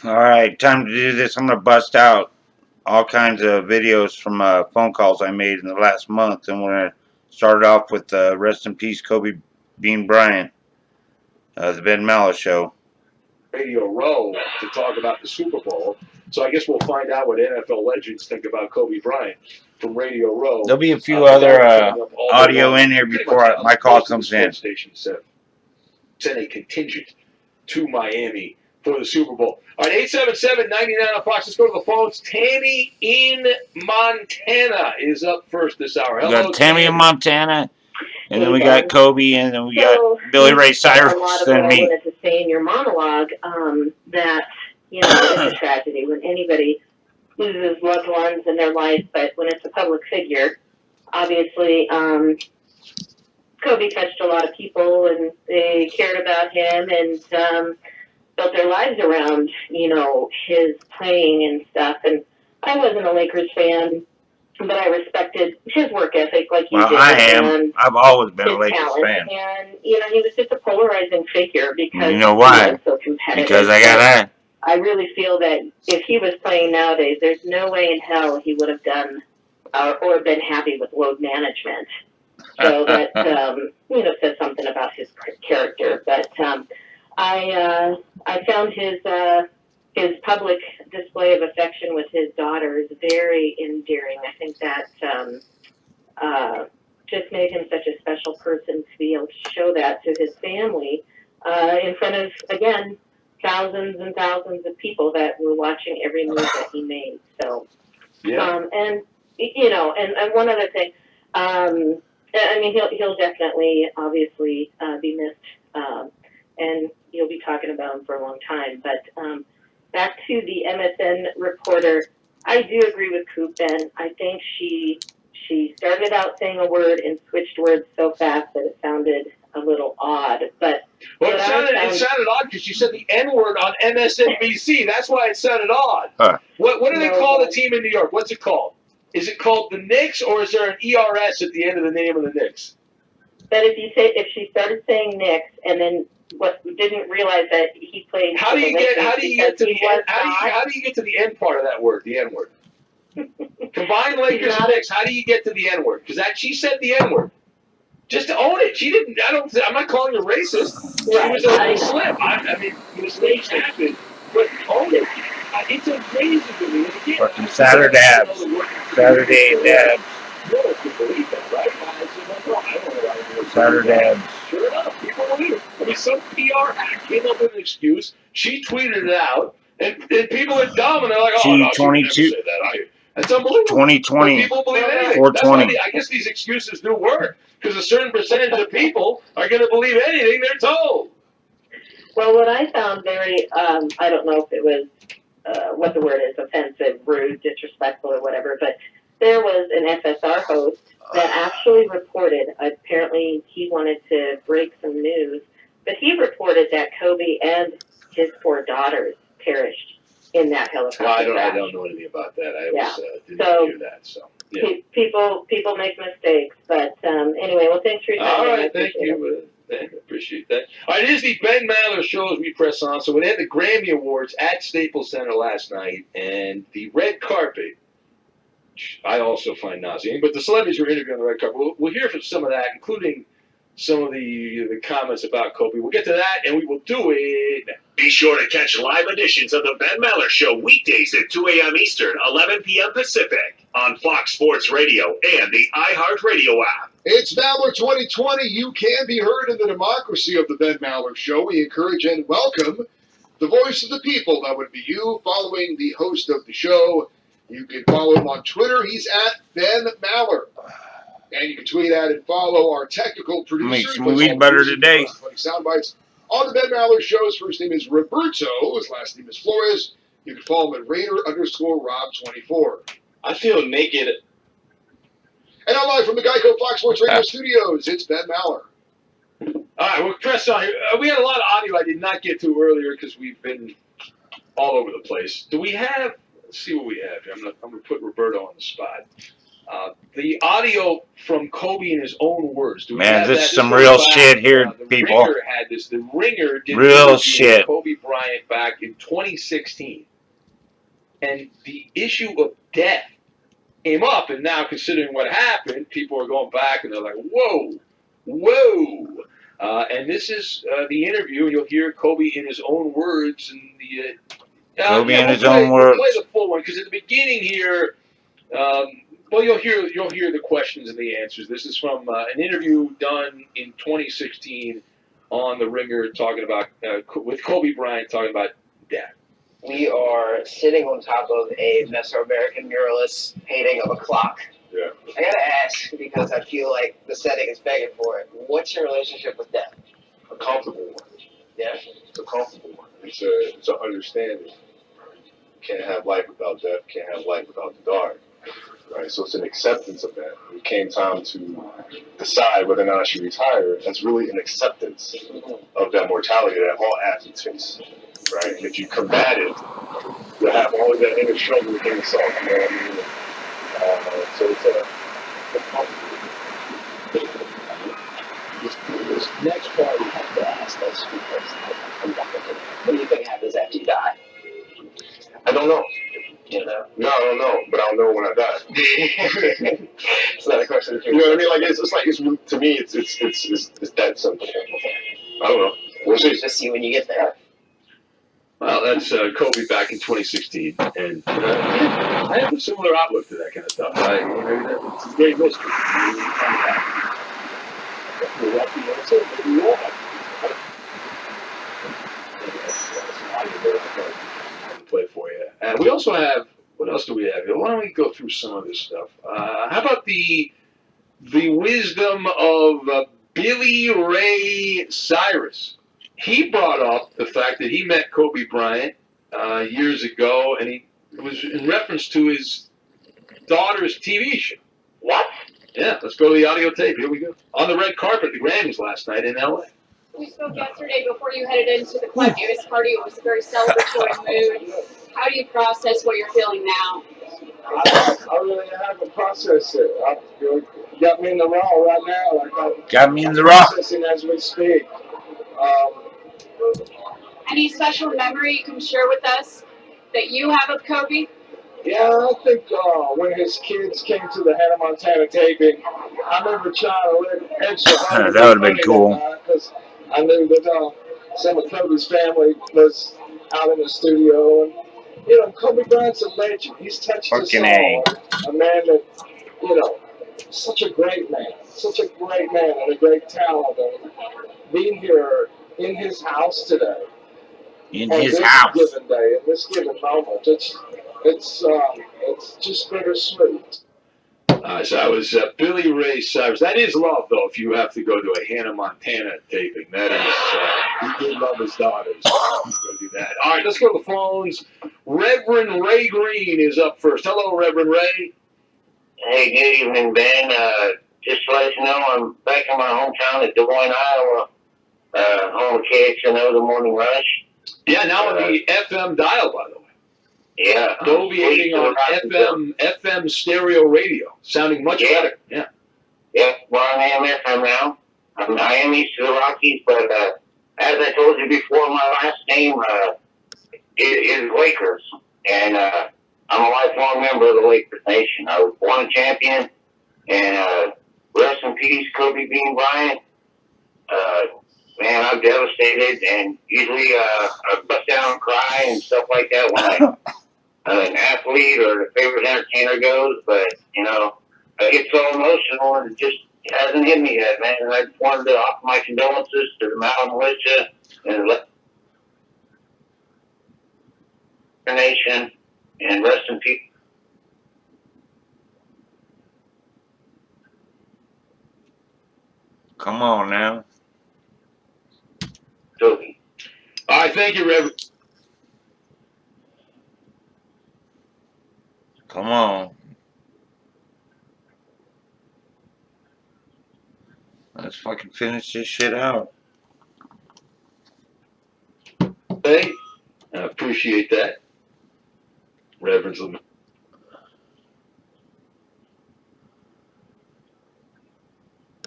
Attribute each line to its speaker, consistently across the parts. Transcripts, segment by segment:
Speaker 1: Alright, time to do this. I'm going to bust out all kinds of videos from phone calls I made in the last month. And we're going to start off with Rest in Peace Kobe Bean Bryant, the Ben Maller Show.
Speaker 2: Radio Row to talk about the Super Bowl. So I guess we'll find out what NFL legends think about Kobe Bryant from Radio Row.
Speaker 1: There'll be a few other audio in here before my call comes in.
Speaker 2: Stations sent a contingent to Miami for the Super Bowl. All right, 877-99 on Fox. Let's go to the phones. Tammy in Montana is up first this hour. Hello,
Speaker 1: we got Tammy in Montana, and then we got Kobe, and then we got Billy Ray Cyrus, and me.
Speaker 3: I wanted to say in your monologue that, you know, it's a tragedy when anybody loses loved ones in their life, but when it's a public figure, obviously, Kobe touched a lot of people, and they cared about him, and built their lives around, you know, his playing and stuff. And I wasn't a Lakers fan, but I respected his work ethic like you did.
Speaker 1: I am. I've always been a Lakers fan.
Speaker 3: And, you know, he was just a polarizing figure because
Speaker 1: you know why?
Speaker 3: he was so competitive.
Speaker 1: Because I got that.
Speaker 3: I really feel that if he was playing nowadays, there's no way in hell he would have done or been happy with load management. So that, you know, says something about his character. But I found his public display of affection with his daughters very endearing. I think that just made him such a special person to be able to show that to his family in front of, again, thousands and thousands of people that were watching every move that he made. So, yeah. And you know, and one other thing, I mean, he'll definitely, obviously, be missed, and you'll be talking about him for a long time. But back to the MSN reporter, I do agree with Coop, Ben. I think she started out saying a word and switched words so fast that it sounded a little odd. But
Speaker 2: well, it sounded odd because she said the N-word on MSNBC. That's why it sounded odd.
Speaker 1: Huh.
Speaker 2: What do they call the team in New York? What's it called? Is it called the Knicks, or is there an ERS at the end of the name of the Knicks?
Speaker 3: But if she started saying Knicks and then didn't realize that he played.
Speaker 2: How do you get to the end part of that word, the N-word? Combine Lakers and Knicks. How do you get to the N-word? Because she said the N-word. Just to own it. She didn't. I'm not calling her racist. She was a slip. I mean, mistakes happen, but own it. It's amazing to me. Again,
Speaker 1: fucking Saturday dabs. Saturday dabs.
Speaker 2: No one can believe that, right? I don't know why.
Speaker 1: Saturday dabs.
Speaker 2: Sure enough, people believe it. I mean, some PR hack came up with an excuse. She tweeted it out, and people are dumb, and they're like, "Oh, no, she would never say that." That's unbelievable.
Speaker 1: 2020.
Speaker 2: But people believe anything.
Speaker 1: 420.
Speaker 2: I guess these excuses do work because a certain percentage of people are going to believe anything they're told.
Speaker 3: Well, what I found very, I don't know if it was what the word is, offensive, rude, disrespectful, or whatever, but there was an FSR host that actually reported, apparently he wanted to break some news, but he reported that Kobe and his 4 daughters perished in that helicopter crash.
Speaker 2: I don't know anything about that. I didn't hear that. So
Speaker 3: yeah. People make mistakes, but anyway, well, thanks for your time.
Speaker 2: All right, thank you. I appreciate that. All right, it is the Ben Maller Show as we press on. So we had the Grammy Awards at Staples Center last night, and the red carpet, which I also find nauseating, but the celebrities were interviewed on the red carpet. We'll hear from some of that, including some of the comments about Kobe. We'll get to that, and we will do it now.
Speaker 4: Be sure to catch live editions of the Ben Maller Show weekdays at 2 a.m. Eastern, 11 p.m. Pacific on Fox Sports Radio and the iHeartRadio app.
Speaker 5: It's Maller 2020. You can be heard in the democracy of the Ben Maller Show. We encourage and welcome the voice of the people. That would be you following the host of the show. You can follow him on Twitter. He's at Ben Maller. And you can tweet at and follow our technical producer.
Speaker 1: Make some weed butter today.
Speaker 5: Sound bites on the Ben Maller Show. His first name is Roberto. His last name is Flores. You can follow him at Raider_Rob24.
Speaker 2: I feel naked.
Speaker 5: And I'm live from the Geico Fox Sports Radio studios. It's Ben Maller.
Speaker 2: All right, we'll press on here. We had a lot of audio I did not get to earlier because we've been all over the place. Do we have? Let's see what we have here. I'm going to put Roberto on the spot. The audio from Kobe in his own words. Do we
Speaker 1: Man,
Speaker 2: have
Speaker 1: this
Speaker 2: that?
Speaker 1: is some
Speaker 2: goes
Speaker 1: real
Speaker 2: back,
Speaker 1: shit here,
Speaker 2: the
Speaker 1: people.
Speaker 2: Ringer had this. The Ringer did an
Speaker 1: Real
Speaker 2: interview
Speaker 1: shit.
Speaker 2: with Kobe Bryant back in 2016. And the issue of death came up, and now considering what happened, people are going back and they're like, whoa, whoa. And this is the interview, and you'll hear Kobe in his own words. And
Speaker 1: Kobe in his
Speaker 2: we'll
Speaker 1: own words.
Speaker 2: play the full one, because at the beginning here, well, you'll hear the questions and the answers. This is from an interview done in 2016 on the Ringer, talking about with Kobe Bryant talking about death.
Speaker 6: We are sitting on top of a Mesoamerican muralist painting of a clock.
Speaker 5: Yeah.
Speaker 6: I gotta ask, because I feel like the setting is begging for it. What's your relationship with death?
Speaker 5: A comfortable one.
Speaker 6: Yeah.
Speaker 5: It's a comfortable one. It's an understanding. Can't have life without death. Can't have life without the dark. Right. So it's an acceptance of that. When it came time to decide whether or not I should retire, that's really an acceptance of that mortality that all athletes face. Right. And if you combat it, you'll have all of that inner struggle within yourself. You know what I mean? So it's
Speaker 6: This next part we have to ask this because what do you think happens after you die?
Speaker 5: I don't know.
Speaker 6: You know?
Speaker 5: No, I don't know, but I'll know when I die.
Speaker 6: It's not a question of
Speaker 5: You know what I mean? Like it's to me, it's that simple. I don't know. We'll see.
Speaker 6: Just see when you get there.
Speaker 2: Well, that's Kobe back in 2016, and I have a similar outlook to that kind of stuff. It's a great mystery. You find out. If we're lucky, that's it. Maybe we all have to play for you. And we also have, what else do we have here? Why don't we go through some of this stuff? How about the wisdom of Billy Ray Cyrus? He brought up the fact that he met Kobe Bryant years ago, and it was in reference to his daughter's TV show.
Speaker 6: What?
Speaker 2: Yeah, let's go to the audio tape. Here we go. On the red carpet at the Grammys last night in L.A.
Speaker 7: We spoke yesterday before you headed into the Clive Davis party. It was a very celebratory mood. How do you process what you're feeling now?
Speaker 8: I really haven't processed it. You got me in the raw right now.
Speaker 1: Got me in the raw.
Speaker 8: Processing as we speak.
Speaker 7: Any special memory you can share with us that you have of Kobe?
Speaker 8: Yeah, I think when his kids came to the Hannah Montana taping, I remember trying to look extra hard.
Speaker 1: That would've been cool.
Speaker 8: Because I knew that some of Kobe's family was out in the studio. And, Kobe Bryant's a legend. He's touched us
Speaker 1: Fucking
Speaker 8: all. A man that, such a great man. Such a great man and a great talent. And being here in his house today.
Speaker 1: In
Speaker 8: on
Speaker 1: his
Speaker 8: this
Speaker 1: house.
Speaker 8: given day, in this given moment, it's just bittersweet.
Speaker 2: So that was Billy Ray Cyrus. That is love, though, if you have to go to a Hannah Montana taping. That is, he did love his daughters. Go do that. All right, let's go to the phones. Reverend Ray Green is up first. Hello, Reverend Ray.
Speaker 9: Hey, good evening, Ben. Just to let you know, I'm back in my hometown at Des Moines, Iowa, home of KXNO, The Morning Rush.
Speaker 2: Yeah, now on the FM dial, by the way.
Speaker 9: Yeah.
Speaker 2: Deviating on FM stereo radio. Sounding much better. Yeah.
Speaker 9: Yeah, well, I'm AM FM now. I am east of the Rockies, but as I told you before, my last name is Lakers. And I'm a lifelong member of the Lakers Nation. I was born a champion. And rest in peace, Kobe Bean Bryant. Man, I'm devastated, and usually I bust down and cry and stuff like that when an athlete or a favorite entertainer goes, but, I get so emotional, and it just hasn't hit me yet, man. And I just wanted to offer my condolences to the Mountain Militia and the Nation, and rest in peace.
Speaker 1: Come on now.
Speaker 9: Kobe.
Speaker 2: All right, thank you, Reverend.
Speaker 1: Come on. Let's fucking finish this shit out.
Speaker 2: Hey, I appreciate that. Reverend's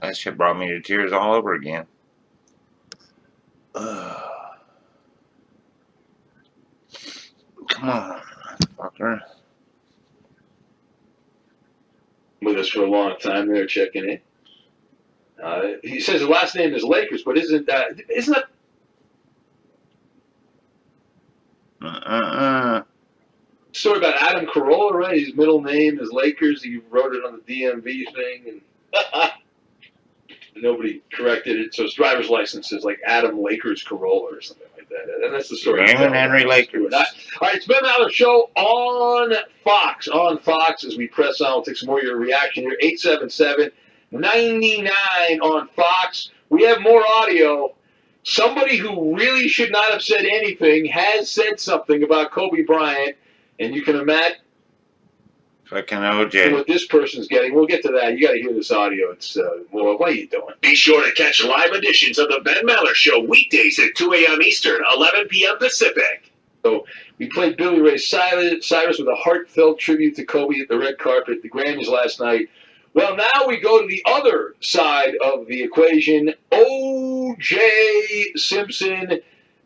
Speaker 1: That shit brought me to tears all over again. Come on, fucker.
Speaker 2: With us for a long time there, checking in. He says his last name is Lakers, but isn't that story about Adam Carolla, right? His middle name is Lakers. He wrote it on the DMV thing, and nobody corrected it. So his driver's license is like Adam Lakers Carolla or something like that. And that's the story.
Speaker 1: Raymond Henry Lakers.
Speaker 2: All right, it's Ben Maller Show on Fox. On Fox, as we press on, we'll take some more of your reaction here. 877-99 on Fox. We have more audio. Somebody who really should not have said anything has said something about Kobe Bryant. And you can imagine
Speaker 1: fucking OJ.
Speaker 2: what this person's getting. We'll get to that. You got to hear this audio. It's well, what are you doing?
Speaker 4: Be sure to catch live editions of the Ben Maller Show weekdays at 2 a.m. Eastern, 11 p.m. Pacific.
Speaker 2: So we played Billy Ray Cyrus with a heartfelt tribute to Kobe at the red carpet, the Grammys last night. Well, now we go to the other side of the equation. O.J. Simpson.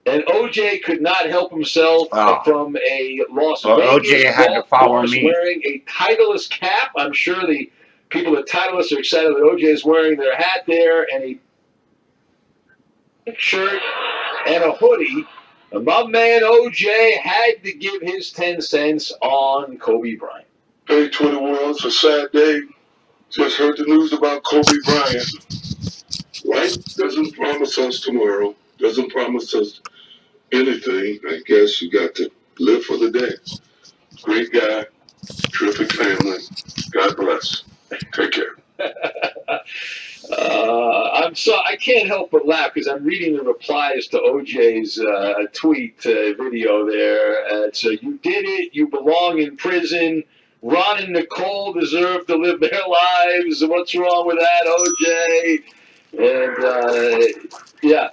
Speaker 2: And O.J. could not help himself from a Las Vegas
Speaker 1: O.J. had to follow me.
Speaker 2: Wearing a Titleist cap. I'm sure the people at Titleist are excited that O.J. is wearing their hat there and a shirt and a hoodie. And my man O.J. had to give his 10 cents on Kobe Bryant.
Speaker 10: Hey, 21, it's a sad day. Just heard the news about Kobe Bryant. Life doesn't promise us tomorrow, doesn't promise us anything. I guess you got to live for the day. Great guy, terrific family. God bless. Take care.
Speaker 2: I can't help but laugh because I'm reading the replies to OJ's tweet video there. So you did it. You belong in prison. Ron and Nicole deserve to live their lives. What's wrong with that, OJ? And yeah.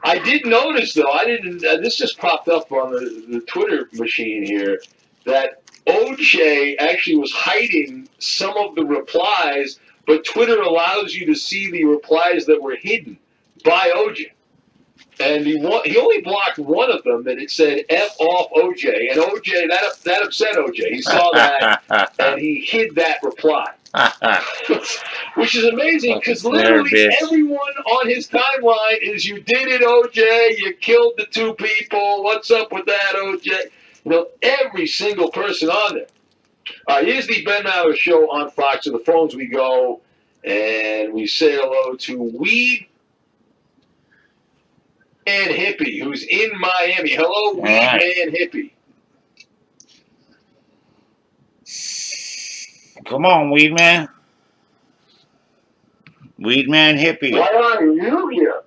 Speaker 2: I did notice, though, this just popped up on the Twitter machine here, that OJ actually was hiding some of the replies, but Twitter allows you to see the replies that were hidden by OJ. And he only blocked one of them, and it said F off OJ. And OJ, that upset OJ. He saw that, and he hid that reply. Which is amazing because literally everyone on his timeline is, you did it, OJ, you killed the two people, what's up with that, OJ? You know, every single person on there. Here's the Ben Maller Show on Fox. To the phones we go, and we say hello to WeedMan Hippie, who's in Miami. Hello, WeedMan Hippie.
Speaker 1: Come on, WeedMan. WeedMan Hippie.
Speaker 9: Why are you here?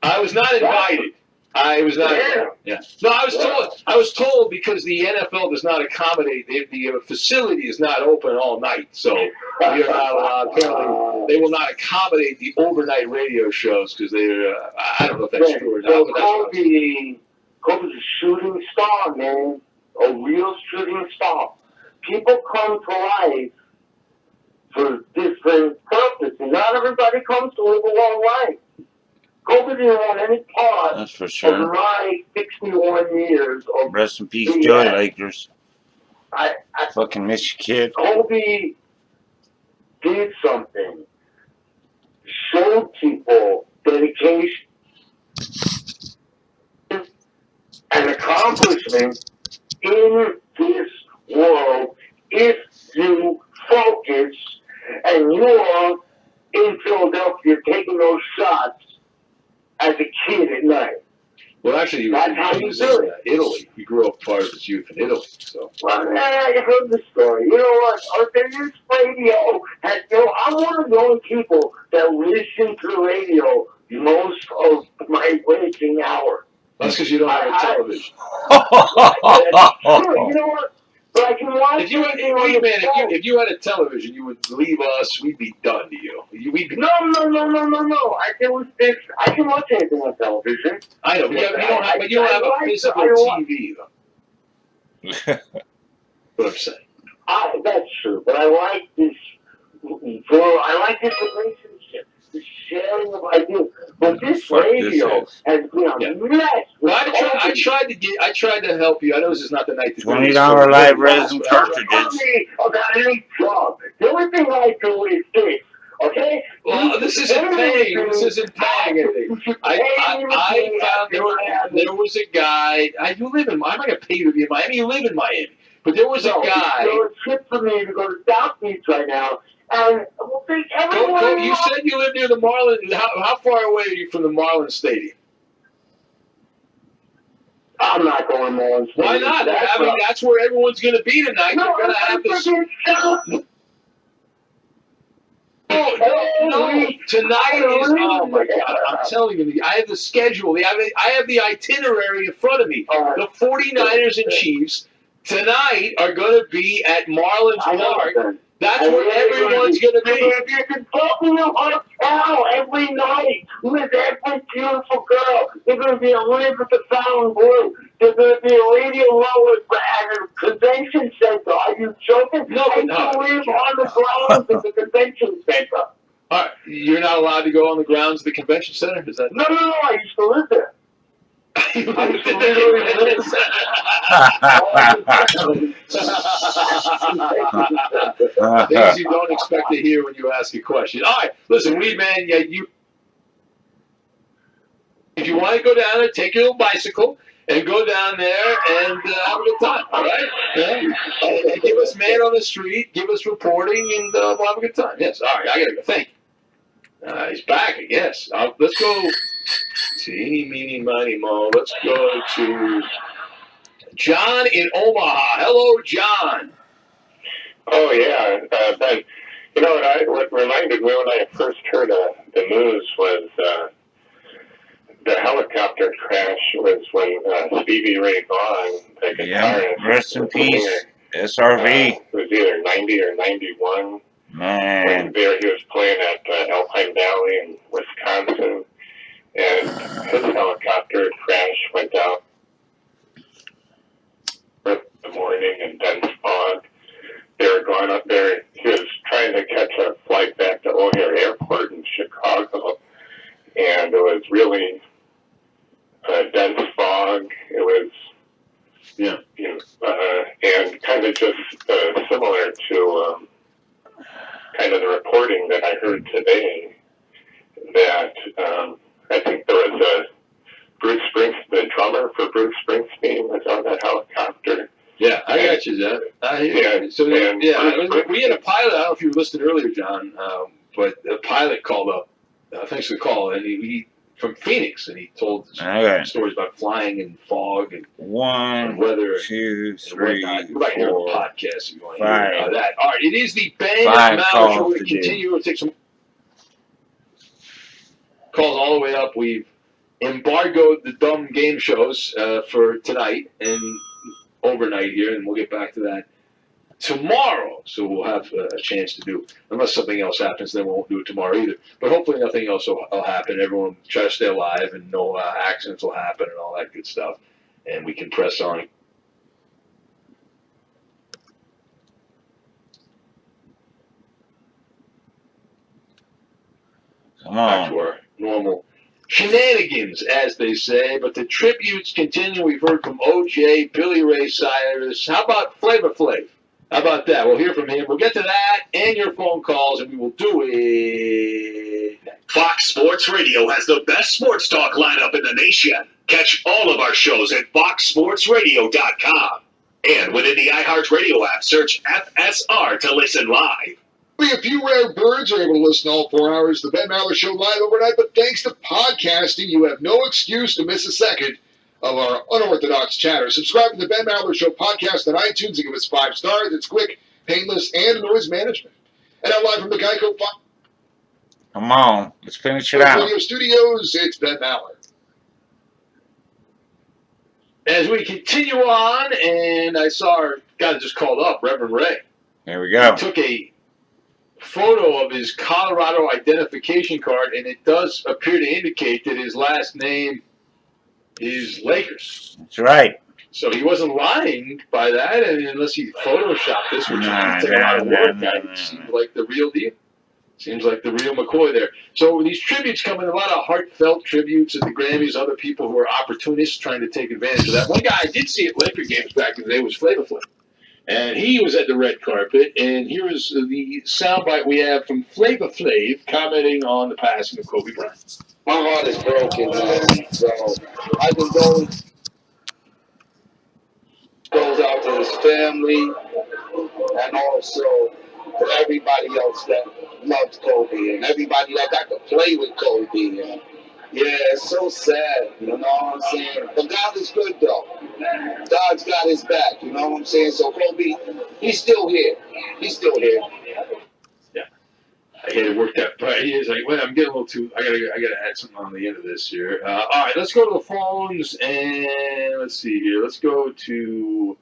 Speaker 2: I was not invited. I was not. Yeah. No, I was told because the NFL does not accommodate. The facility is not open all night, so we are not allowed. Apparently, they will not accommodate the overnight radio shows because they're. I don't know if that's true or not.
Speaker 9: So Kobe's a shooting star, man. A real shooting star. People come to life for different purposes. Not everybody comes to live a long life. Kobe didn't want any part
Speaker 1: That's for sure.
Speaker 9: of my 61 years of
Speaker 1: Rest in peace, Joy Lakers.
Speaker 9: I
Speaker 1: Fucking miss you, kid.
Speaker 9: Kobe did something. Showed people dedication and accomplishment in this world if you focus and you're in Philadelphia taking those shots as a kid at night.
Speaker 2: Well, actually, he was in Italy. He grew up part of his youth in Italy. So.
Speaker 9: Well, I heard the story. You know what? This radio has, I'm one of the only people that listen to the radio most of my waking hours.
Speaker 2: That's because you don't have a television.
Speaker 9: Sure, you know what? But I can watch
Speaker 2: if you had a television, you would leave us. We'd be done to you.
Speaker 9: No. I can watch anything on television.
Speaker 2: I know, but you don't have a physical TV, though. What I'm saying.
Speaker 9: That's true, but I like this I like his relationship, the sharing of ideas. But this
Speaker 1: Fuck
Speaker 9: radio
Speaker 1: this is.
Speaker 9: has been a mess.
Speaker 2: Well, I tried to help you. I know this is not the night to do this.
Speaker 1: $20 live resin
Speaker 9: Don't tell
Speaker 1: cartridges.
Speaker 9: me about any job. The only thing I do is this. Okay?
Speaker 2: Well, this isn't paying. This isn't paying anything. I found there was a guy. You live in. I'm not gonna pay you to be in Miami. You live in Miami, but there was a guy.
Speaker 9: It's a trip for me to go to South Beach right now, and we'll take everyone.
Speaker 2: You said you live near the Marlins. How far away are you from the Marlins Stadium?
Speaker 9: I'm not going there.
Speaker 2: Why not? That's where everyone's gonna be tonight.
Speaker 9: No,
Speaker 2: They're gonna have this. No, tonight is, oh my God, I'm telling you, I have the schedule, I have the itinerary in front of me. The 49ers and Chiefs tonight are going to be at Marlins Park. That's where everyone's going to be.
Speaker 9: You can book me a hotel every night with every beautiful girl. There's going to be a live at the Fountain Blue. There's going to be a radio low at a convention center. Are you joking?
Speaker 2: No,
Speaker 9: I used to live on the grounds of the convention center.
Speaker 2: All right, you're not allowed to go on the grounds of the convention center? Is that?
Speaker 9: No, I used to live there.
Speaker 2: Things you don't expect to hear when you ask a question. All right, listen, WeedMan, if you want to go down there, take your little bicycle and go down there and have a good time, all right? Yeah. And give us man on the street, give us reporting, and we'll have a good time. Yes, all right, I got to go. Thank you. He's back, I guess. Let's go. Teeny, meeny, miny, mo. Let's go to John in Omaha. Hello, John.
Speaker 11: Oh, yeah, Ben. You know, what reminded me when I first heard the news was the helicopter crash was when Stevie Ray Vaughan, the guitarist,
Speaker 1: rest in peace, SRV.
Speaker 11: It was either 90 or 91.
Speaker 1: Man.
Speaker 11: He was playing at Alpine Valley in Wisconsin, and his helicopter crash went out in the morning in dense fog. They were going up there. He was trying to catch a flight back to O'Hare Airport in Chicago, and it was really dense fog. It was, and kind of just similar to kind of the reporting that I heard today, that I think there was Bruce Springsteen, the drummer for Bruce Springsteen, was on that helicopter.
Speaker 2: Yeah, I got you, John. So, we had a pilot. I don't know if you were listening earlier, John, but the pilot called up. Thanks for the call. And he from Phoenix, and he told stories about flying in fog and weather.
Speaker 1: 2, 3,
Speaker 2: and you might hear on the podcast if you want to
Speaker 1: 5.
Speaker 2: hear that. All right, it is the Ben Mallow Show. We continue. We'll take some calls all the way up. We've embargoed the dumb game shows for tonight and overnight here, and we'll get back to that tomorrow. So we'll have a chance to do, unless something else happens, then we won't do it tomorrow either. But hopefully nothing else will happen. Everyone try to stay alive, and no accidents will happen and all that good stuff. And we can press on.
Speaker 1: Come on.
Speaker 2: Back to our normal shenanigans, as they say, but the tributes continue. We've heard from OJ, Billy Ray Cyrus. How about Flavor Flav? How about that? We'll hear from him. We'll get to that and your phone calls, and we will do it.
Speaker 4: Fox Sports Radio has the best sports talk lineup in the nation. Catch all of our shows at foxsportsradio.com. And within the iHeartRadio app, search FSR to listen live.
Speaker 5: Only a few rare birds are able to listen all 4 hours of the Ben Maller Show live overnight, but thanks to podcasting, you have no excuse to miss a second of our unorthodox chatter. Subscribe to the Ben Maller Show podcast on iTunes and give us 5 stars. It's quick, painless, and noise management. And now live from the Geico
Speaker 1: Come on, let's finish it out.
Speaker 5: Radio Studios, it's Ben Maller.
Speaker 2: As we continue on, and I saw our guy that just called up, Reverend Ray.
Speaker 1: There we go.
Speaker 2: He took a photo of his Colorado identification card, and it does appear to indicate that his last name is Lakers.
Speaker 1: That's right.
Speaker 2: So he wasn't lying by that, and unless he photoshopped this, which would take a lot of work, it seemed like the real deal. Seems like the real McCoy there. So these tributes come in, a lot of heartfelt tributes at the Grammys, other people who are opportunists trying to take advantage of that. One guy I did see at Laker games back in the day was Flavor Flav. And he was at the red carpet, and here is the soundbite we have from Flavor Flav commenting on the passing of Kobe Bryant.
Speaker 8: My heart is broken, man. So I condole goes out to his family and also to everybody else that loved Kobe and everybody that got to play with Kobe. And yeah, it's so sad, you know what I'm saying? But God is good, though. God's got his back, you know what I'm saying? So Kobe, he's still here. He's still here.
Speaker 2: Yeah, I hate it worked out. But he is like, well, I'm getting a little too. I gotta add something on the end of this here. All right, let's go to the phones and let's see here. Let's go to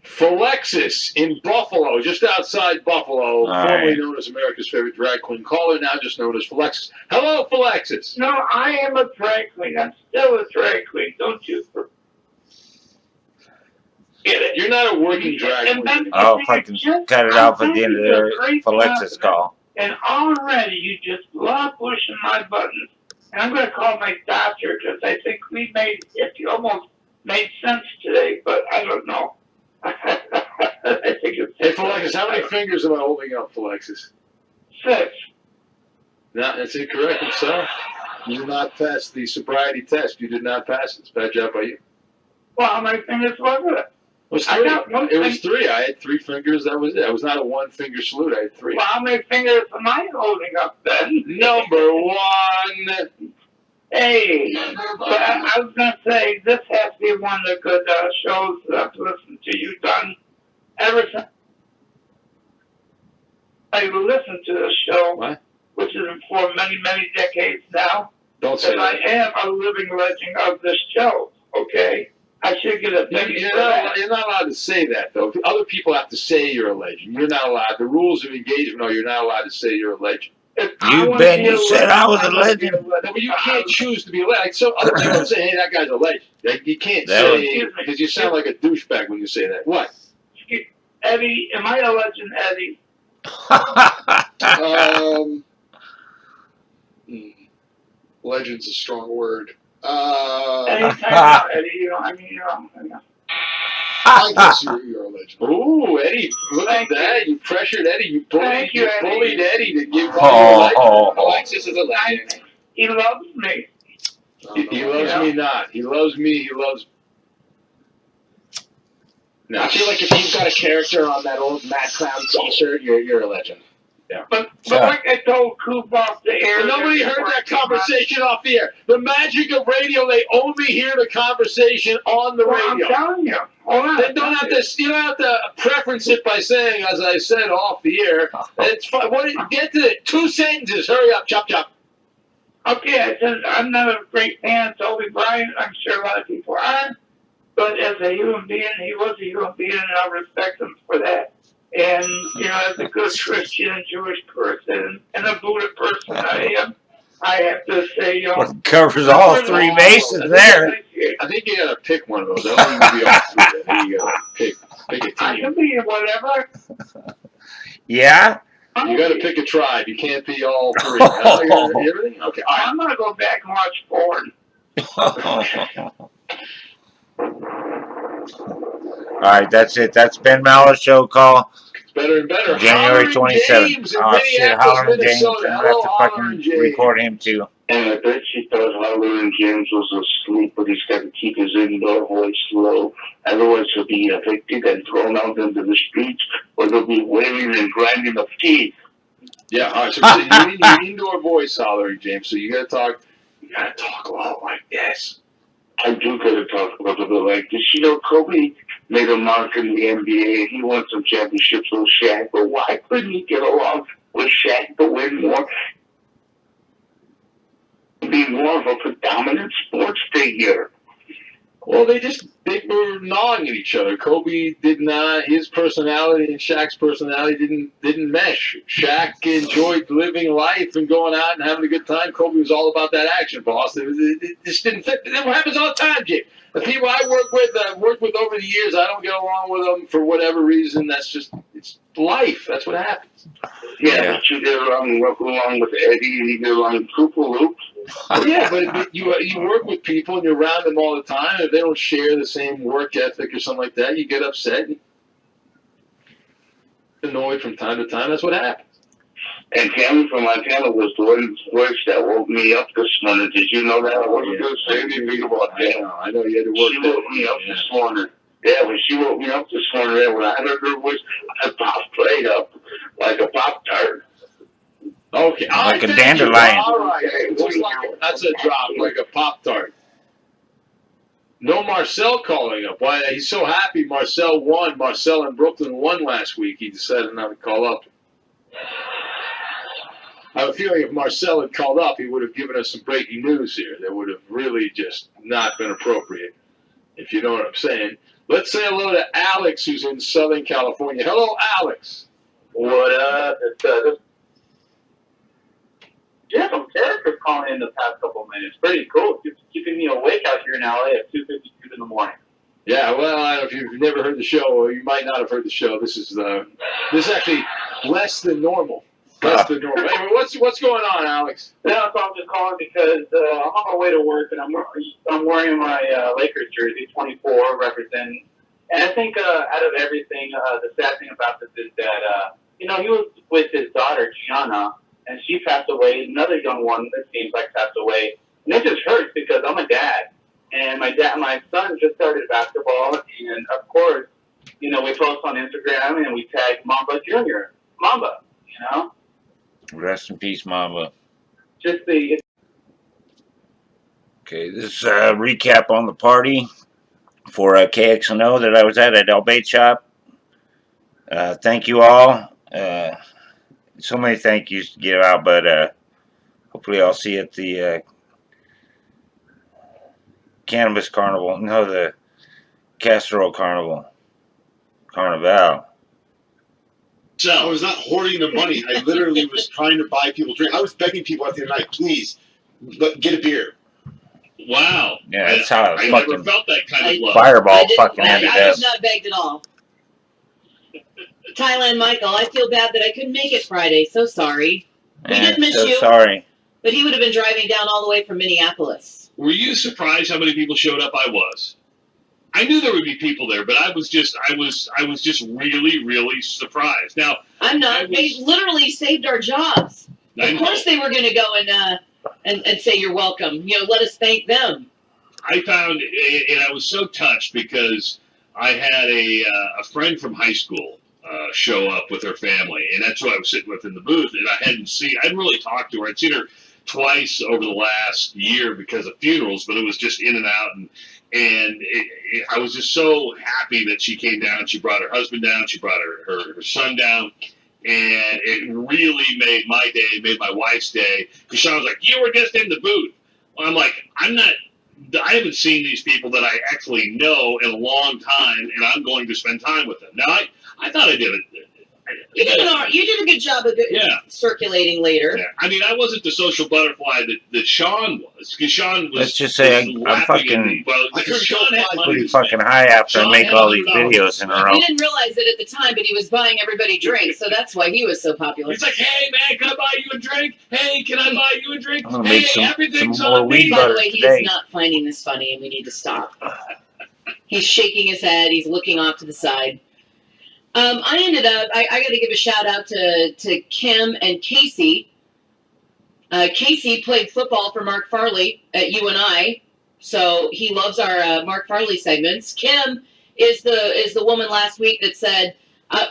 Speaker 2: Felexa in Buffalo, just outside Buffalo, formerly known as America's favorite drag queen caller, now just known as Felexa. Hello, Felexa.
Speaker 12: No, I am a drag queen. I'm still a drag queen. Don't you get it?
Speaker 2: You're not a working drag queen.
Speaker 1: Oh, if I can cut it off at the end of the Felexa's call.
Speaker 12: And already you just love pushing my buttons. And I'm going to call my doctor because I think it almost made sense today, but I don't know. I think it's
Speaker 2: Hey, Felexa, how many fingers am I holding up, Felexa?
Speaker 12: 6.
Speaker 2: No, that's incorrect, I'm sorry. You did not pass the sobriety test. You did not pass it. It's a bad job by you.
Speaker 12: Well, how many fingers was it?
Speaker 2: It was 3. It was 3. I had 3 fingers. That was it. It was not a 1-finger salute. I had 3.
Speaker 12: Well, how many fingers am I holding up then?
Speaker 2: Number 1.
Speaker 12: Hey, but I was going to say, this has to be one of the good shows that I've listened to you done ever since I listened to this show,
Speaker 2: what?
Speaker 12: Which is for many, many decades now.
Speaker 2: Don't say that.
Speaker 12: I am a living legend of this show, okay? I should get a thing.
Speaker 2: You're not allowed to say that, though. Other people have to say you're a legend. You're not allowed. The rules of engagement are you're not allowed to say you're a legend.
Speaker 1: You said I was a legend.
Speaker 2: No, but you can't choose to be a legend. Like, so other people say, hey, that guy's a legend. Like, you can't say, because you sound like a douchebag when you say that. What?
Speaker 12: Eddie, am I a legend, Eddie?
Speaker 5: Legend's a strong word.
Speaker 12: Eddie, you know, I mean,
Speaker 5: I guess you're a legend.
Speaker 2: Ooh, Eddie, look at that. You pressured Eddie. You bullied Eddie to give
Speaker 8: Alexis is a legend.
Speaker 12: He loves me.
Speaker 2: He loves me not. He loves me. He loves. No.
Speaker 8: I feel like if you've got a character on that old Mad Clown T-shirt, you're a legend.
Speaker 2: Yeah.
Speaker 12: But like I told Coop off the air,
Speaker 2: but nobody heard that conversation off the air. The magic of radio, they only hear the conversation on the radio.
Speaker 12: I'm telling you.
Speaker 2: They don't have to. You don't have to preference it by saying, as I said off the air. It's fine. Get to it. 2 sentences. Hurry up. Chop chop.
Speaker 12: Okay, I said I'm not a great fan of Kobe Bryant. I'm sure a lot of people aren't. But as a human being, he was a human being, and I respect him for that. And, you know, as a good Christian and Jewish person and a Buddha person I am, I have to say, you know.
Speaker 1: Well, covers all 3 bases there.
Speaker 2: I think you gotta pick one of those. I don't think you can be all 3. I think you gotta pick a team.
Speaker 12: I can be whatever.
Speaker 1: Yeah?
Speaker 2: You gotta pick a tribe. You can't be all 3. Everything? Okay.
Speaker 12: I'm going to go back and watch porn.
Speaker 1: All right, that's it. That's Ben Maller's show call.
Speaker 2: It's better and better.
Speaker 1: January 27th. Oh, shit, Hollering James.
Speaker 2: Minnesota.
Speaker 1: I'm going to have to fucking record him, too.
Speaker 9: And I bet she thought Hollering James was asleep, but he's got to keep his indoor voice low. Otherwise, he'll be evicted and thrown out into the streets, or they'll be wailing and grinding of teeth.
Speaker 2: Yeah, all right. So you need your indoor voice, Hollering James. So you gotta talk a lot like this.
Speaker 9: I do gotta talk a little bit like this. You know, Kobe made a mark in the NBA. He won some championships with Shaq, but why couldn't he get along with Shaq to win more? Be more of a predominant sports figure.
Speaker 2: Well, they were gnawing at each other. Kobe did not. His personality and Shaq's personality didn't mesh. Shaq enjoyed living life and going out and having a good time. Kobe was all about that action, boss. It just didn't fit. That happens all the time, Jake. The people I worked with over the years, I don't get along with them for whatever reason. It's life. That's what happens.
Speaker 8: Yeah, but you get along with Eddie, and you get along with Cooper Loops.
Speaker 2: Yeah, but you work with people and you're around them all the time. If they don't share the same work ethic or something like that, you get upset and annoyed from time to time. That's what happens.
Speaker 8: And Tammy from Montana was the one voice that woke me up this morning. Did you know that? I wasn't going to say anything about that.
Speaker 2: I know you had to work.
Speaker 8: She woke me up this morning. Yeah, when she woke me up this morning, when I heard her voice, I popped right up like a Pop-Tart.
Speaker 2: Okay.
Speaker 1: Like a dandelion.
Speaker 2: All right. That's a drop, like a Pop-Tart. No Marcel calling up. Why? He's so happy Marcel won. Marcel in Brooklyn won last week. He decided not to call up. I have a feeling if Marcel had called up, he would have given us some breaking news here. That would have really just not been appropriate, if you know what I'm saying. Let's say hello to Alex, who's in Southern California. Hello, Alex.
Speaker 13: What up? It's yeah, some characters calling in the past couple of minutes. Pretty cool. It's keeping me awake out here in LA at 2:52 in the morning.
Speaker 2: Yeah, well, I don't know if you've never heard the show, or you might not have heard the show. This is actually less than normal. Less than normal. Anyway, what's going on, Alex?
Speaker 13: Yeah, so I'm just calling because I'm on my way to work and I'm wearing my Lakers jersey, 24, representing. And I think out of everything, the sad thing about this is that he was with his daughter Gianna, and she passed away. Another young one that seems like passed away, and it just hurts because I'm a dad, and my son just started basketball, and of course, we post on Instagram and we tag Mamba Jr. Mamba,
Speaker 1: Rest in peace, Mamba.
Speaker 13: Just the.
Speaker 1: Okay, this is a recap on the party for KXNO that I was at Baite shop. Thank you all. So many thank yous to give out, but hopefully I'll see you at the Cannabis Carnival. No, the Casserole Carnival. Carnival.
Speaker 14: So I was not hoarding the money. I literally was trying to buy people drink. I was begging people at the end of the night, please, get a beer.
Speaker 11: Wow.
Speaker 1: Yeah, that's how
Speaker 11: I
Speaker 1: fucking
Speaker 11: never felt that kind of love.
Speaker 1: Fireball fucking ended
Speaker 15: I
Speaker 1: up.
Speaker 15: was not begged at all. Thailand Michael, I feel bad that I couldn't make it Friday. So sorry. We did miss
Speaker 1: so
Speaker 15: you.
Speaker 1: Sorry.
Speaker 15: But he would have been driving down all the way from Minneapolis.
Speaker 11: Were you surprised how many people showed up? I was. I knew there would be people there, but I was just really, really surprised. Now
Speaker 15: I'm not. They literally saved our jobs. Of course they were going to go and say you're welcome. Let us thank them.
Speaker 11: I found, and I was so touched because I had a friend from high school show up with her family, and that's who I was sitting with in the booth. And I hadn't really talked to her. I'd seen her twice over the last year because of funerals, but it was just in and out. And I was just so happy that she came down. She brought her husband down. She brought her son down. And it really made my day, made my wife's day. Because Sean was like, you were just in the booth. I'm like, I haven't seen these people that I actually know in a long time, and I'm going to spend time with them. Now, I thought I did it.
Speaker 15: You did a good job of circulating later.
Speaker 11: Yeah. I mean, I wasn't the social butterfly that Sean was, because Sean was.
Speaker 1: Let's just say I'm fucking
Speaker 11: Sean had money
Speaker 1: pretty
Speaker 11: to spend.
Speaker 1: fucking high after I
Speaker 11: Sean
Speaker 1: make
Speaker 11: had
Speaker 1: all these
Speaker 11: $100.
Speaker 1: videos in a row.
Speaker 15: We didn't realize it at the time, but he was buying everybody drinks, so that's why he was so popular.
Speaker 11: He's like, hey, man, can I buy you a drink? Hey, can I buy you a drink?
Speaker 1: I'm gonna
Speaker 11: Hey,
Speaker 1: make some
Speaker 11: everything's
Speaker 1: more
Speaker 11: on
Speaker 1: weed
Speaker 11: me.
Speaker 15: By the
Speaker 1: butter
Speaker 15: way,
Speaker 1: today.
Speaker 15: he's not finding this funny, and we need to stop. He's shaking his head. He's looking off to the side. I ended up, I got to give a shout out to Kim and Casey. Casey played football for Mark Farley at UNI, so he loves our Mark Farley segments. Kim is the woman last week that said,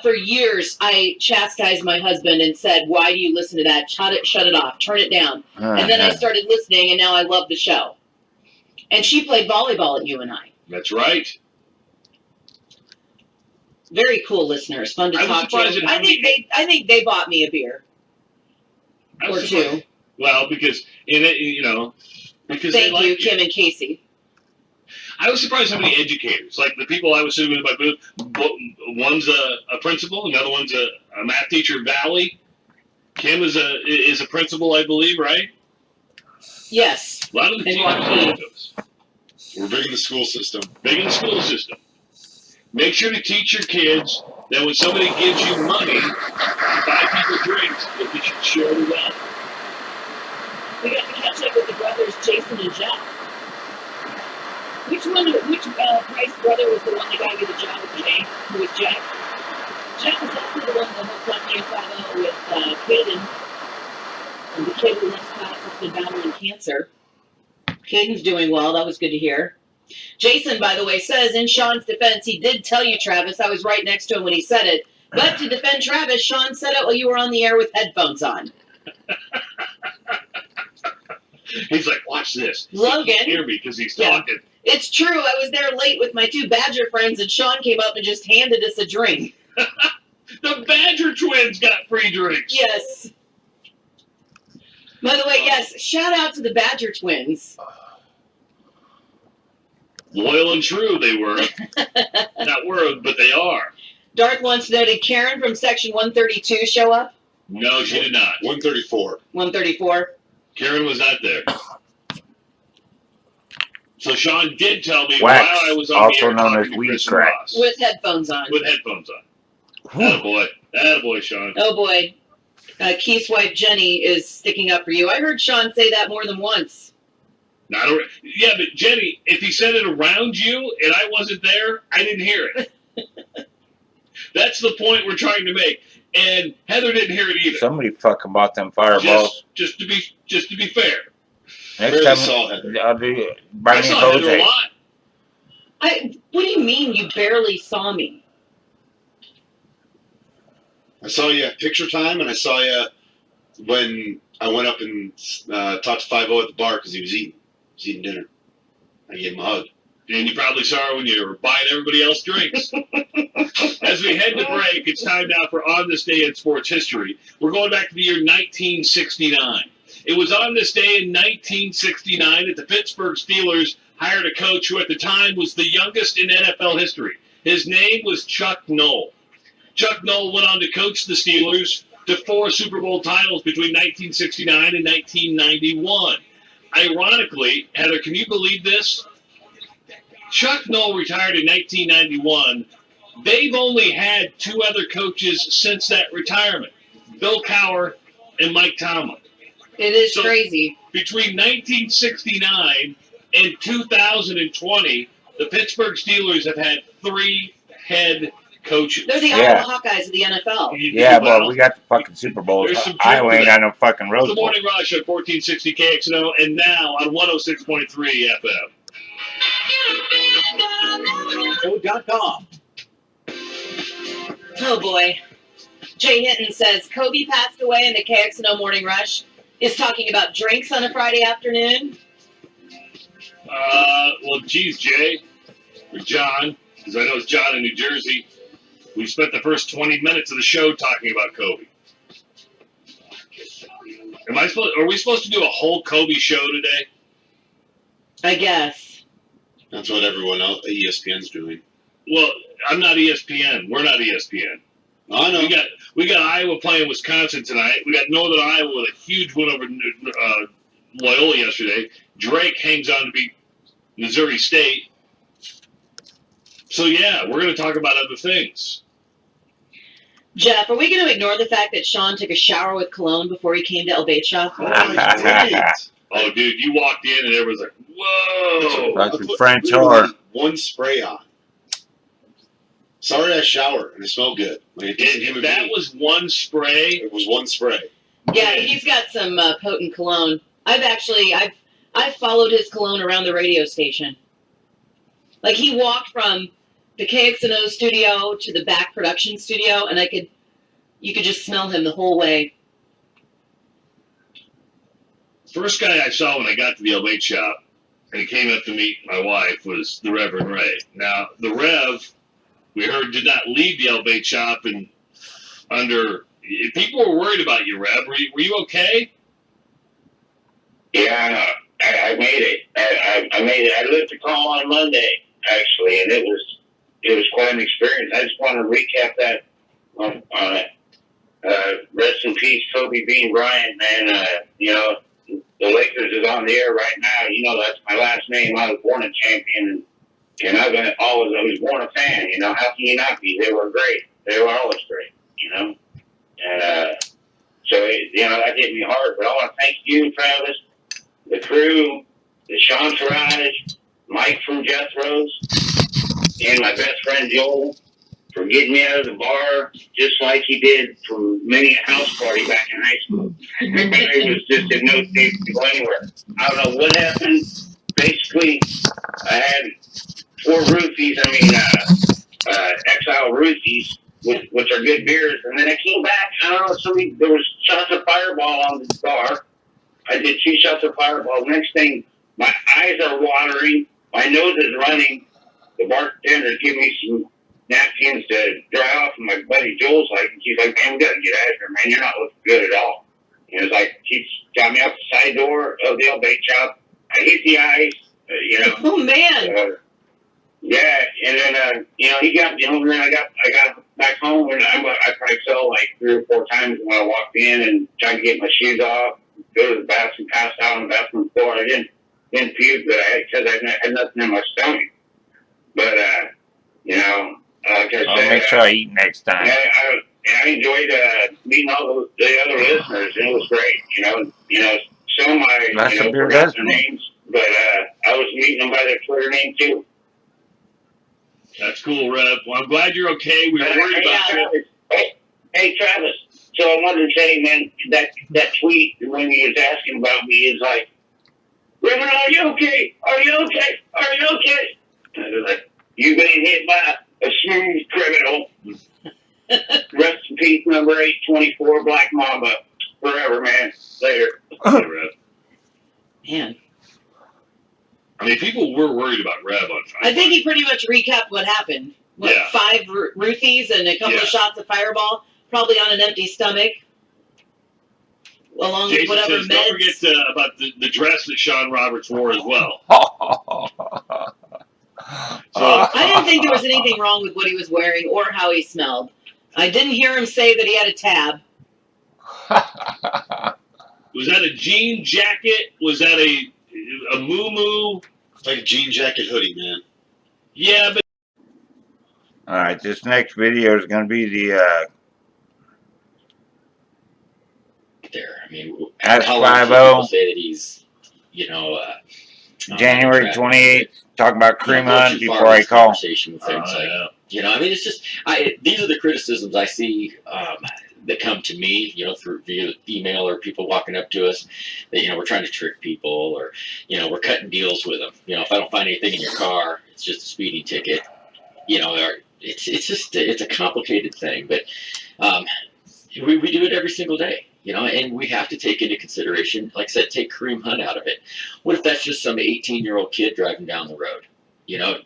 Speaker 15: for years I chastised my husband and said, why do you listen to that? Shut it off. Turn it down. And then I started listening, and now I love the show. And she played volleyball at UNI.
Speaker 11: That's right.
Speaker 15: Very cool listeners, fun to talk to. I think they bought me a beer or two.
Speaker 11: Well, because
Speaker 15: Thank you, Kim and Casey.
Speaker 16: I was surprised how many educators, like the people I was sitting with in my booth, one's a principal, another one's a math teacher at Valley. Kim is a principal, I believe, right?
Speaker 15: Yes.
Speaker 16: A lot of the teachers.
Speaker 14: We're big in the school system.
Speaker 16: Big in the school system. Make sure to teach your kids that when somebody gives you money to buy people drinks, that they should share the wealth.
Speaker 15: We got to catch up with the brothers Jason and Jeff. Which Price brother was the one that got you the job with Jay? Who was Jeff? Jeff was also the one that hooked up Jan-Feb with Caden. And the kid who runs class has been battling cancer. Caden's doing well. That was good to hear. Jason, by the way, says, in Sean's defense, he did tell you, Travis. I was right next to him when he said it. But to defend Travis, Sean said it while you were on the air with headphones on.
Speaker 16: He's like, watch this.
Speaker 15: Logan.
Speaker 16: He can hear me because he's talking.
Speaker 15: It's true. I was there late with my two Badger friends, and Sean came up and just handed us a drink.
Speaker 16: The Badger twins got free drinks.
Speaker 15: Yes. By the way, yes, shout out to the Badger twins.
Speaker 16: Loyal and true they were. Not were, but they are.
Speaker 15: Darth wants to know, did Karen from Section 132 show up?
Speaker 16: No, she did not.
Speaker 14: 134.
Speaker 15: 134?
Speaker 16: Karen was not there. So Sean did tell me
Speaker 1: Wax,
Speaker 16: while I was on
Speaker 1: also
Speaker 16: the air
Speaker 1: known
Speaker 16: talking
Speaker 1: as
Speaker 16: to
Speaker 1: weed
Speaker 16: Chris and
Speaker 1: crack.
Speaker 16: Ross.
Speaker 15: With headphones on.
Speaker 16: With headphones on. Attaboy. Attaboy, Sean.
Speaker 15: Oh, boy. Keith's wife, Jenny, is sticking up for you. I heard Sean say that more than once.
Speaker 16: Yeah, but Jenny, if he said it around you and I wasn't there, I didn't hear it. That's the point we're trying to make. And Heather didn't hear it either.
Speaker 1: Somebody fucking bought them fireballs.
Speaker 16: Just to be fair.
Speaker 1: Next time, I'll do buy me
Speaker 16: Heather a
Speaker 1: Jose.
Speaker 16: lot.
Speaker 15: What do you mean you barely saw me?
Speaker 14: I saw you at picture time, and I saw you when I went up and talked to 5-0 at the bar because he was eating dinner. I gave him a hug.
Speaker 16: And you probably saw her when you were buying everybody else drinks. As we head to break, it's time now for On This Day in Sports History. We're going back to the year 1969. It was on this day in 1969 that the Pittsburgh Steelers hired a coach who at the time was the youngest in NFL history. His name was Chuck Noll. Chuck Noll went on to coach the Steelers to 4 Super Bowl titles between 1969 and 1991. Ironically, Heather, can you believe this? Chuck Noll retired in 1991. They've only had 2 other coaches since that retirement, Bill Cowher and Mike Tomlin.
Speaker 15: It is crazy.
Speaker 16: Between 1969 and 2020, the Pittsburgh Steelers have had 3 head coaches.
Speaker 15: They're the Iowa Hawkeyes of the NFL.
Speaker 1: Yeah, well, we got the fucking Super Bowl. Iowa ain't got no fucking Rose
Speaker 16: The
Speaker 1: Bowl.
Speaker 16: Morning Rush at 1460 KXNO and now on 106.3 FM.
Speaker 17: KXNO.com.
Speaker 15: Oh, boy. Jay Hinton says, Kobe passed away in the KXNO Morning Rush. Is talking about drinks on a Friday afternoon?
Speaker 16: Well, geez, Jay, or John, because I know it's John in New Jersey. We spent the first 20 minutes of the show talking about Kobe. Are we supposed to do a whole Kobe show today?
Speaker 15: I guess.
Speaker 14: That's what everyone else at ESPN's doing.
Speaker 16: Well, I'm not ESPN. We're not ESPN.
Speaker 14: I know.
Speaker 16: We got Iowa playing Wisconsin tonight. We got Northern Iowa with a huge win over Loyola yesterday. Drake hangs on to beat Missouri State. So, yeah, we're going to talk about other things.
Speaker 15: Jeff, are we going to ignore the fact that Sean took a shower with cologne before he came to El Bait Shop?
Speaker 16: Oh, dude, you walked in and everyone's like, whoa.
Speaker 1: Like the French whore.
Speaker 14: One spray on. Sorry I showered and it smelled good. Like
Speaker 16: If that was one spray.
Speaker 14: It was one spray.
Speaker 15: Yeah, he's got some potent cologne. I've followed his cologne around the radio station. Like, he walked from the KXNO studio to the back production studio, and you could just smell him the whole way.
Speaker 16: First guy I saw when I got to the El Bait Shop, and he came up to meet my wife, was the Reverend Ray. Now, the Rev, we heard, did not leave the El Bait Shop, and people were worried about you, Rev. Were you okay?
Speaker 9: Yeah, I made it. I lived to call on Monday actually, and it was quite an experience. I just want to recap that on it. Rest in peace, Kobe Bean Bryant, man. You know, the Lakers is on the air right now. You know, that's my last name. I was born a champion, and I was born a fan. You know, how can you not be? They were great. They were always great. You know, and so you know that hit me hard. But I want to thank you, Travis, the crew, the Sean Ferrage, Mike from Jethro's, and my best friend Joel for getting me out of the bar, just like he did from many a house party back in high school. It was just in no state to go anywhere. I don't know what happened. Basically, I had 4 roofies. Exile roofies, which are good beers. And then I came back. I don't know. There was shots of Fireball on the bar. I did 2 shots of Fireball. Next thing, my eyes are watering. My nose is running. The bartender gave me some napkins to dry off, and my buddy Joel's like, he's like, man, we gotta get out of here, man. You're not looking good at all. And it was like, he got me out the side door of the Baite shop. I hit the ice, you know.
Speaker 15: Oh man.
Speaker 9: Yeah, and then you know, he got me home, and then I got back home, and I probably fell like 3 or 4 times when I walked in and tried to get my shoes off, go to the bathroom, passed out on the bathroom floor. I didn't puke, but because I had nothing in my stomach. But you know, like I
Speaker 1: I'll
Speaker 9: said,
Speaker 1: make sure I eat next time.
Speaker 9: I enjoyed meeting all the other listeners, and it was great. You know, some
Speaker 1: That's a
Speaker 9: I
Speaker 1: beer
Speaker 9: forgot
Speaker 1: does.
Speaker 9: their names, but I was meeting them by their Twitter name too.
Speaker 16: That's cool, Rev. Well, I'm glad you're okay. We were worried about you.
Speaker 9: Hey, Travis. So I wanted to say, man, that tweet when he was asking about me is like, Reverend, are you okay? Are you okay? Are you okay? And I was like, you've been hit by a smooth criminal. Rest in peace, number 824, Black Mamba. Forever, man. Later.
Speaker 16: Hey, Rev.
Speaker 15: Man.
Speaker 16: I mean, people were worried about Rev on Friday.
Speaker 15: I think he pretty much recapped what happened. What,
Speaker 16: Yeah.
Speaker 15: 5 roofies and a couple of shots of Fireball, probably on an empty stomach, along
Speaker 16: Jason
Speaker 15: with whatever
Speaker 16: says,
Speaker 15: meds.
Speaker 16: don't forget about the dress that Sean Roberts wore as well. So
Speaker 15: I didn't think there was anything wrong with what he was wearing or how he smelled. I didn't hear him say that he had a tab.
Speaker 16: Was that a jean jacket? Was that a moo-moo?
Speaker 14: It's like a jean jacket hoodie, man.
Speaker 16: Yeah, but
Speaker 1: Alright, this next video is going to be the
Speaker 18: there. I mean,
Speaker 1: Ask
Speaker 18: how long do
Speaker 1: 50
Speaker 18: people say that he's, you know,
Speaker 1: January 28th. Talking about cream hunt before I call.
Speaker 18: Conversation with things like, you know, I mean, it's just, these are the criticisms I see that come to me, you know, through via email or people walking up to us that, you know, we're trying to trick people or, you know, we're cutting deals with them. You know, if I don't find anything in your car, it's just a speeding ticket. You know, it's just, it's a complicated thing, but we do it every single day. You know, and we have to take into consideration, like I said, take Kareem Hunt out of it. What if that's just some 18-year-old kid driving down the road? You know,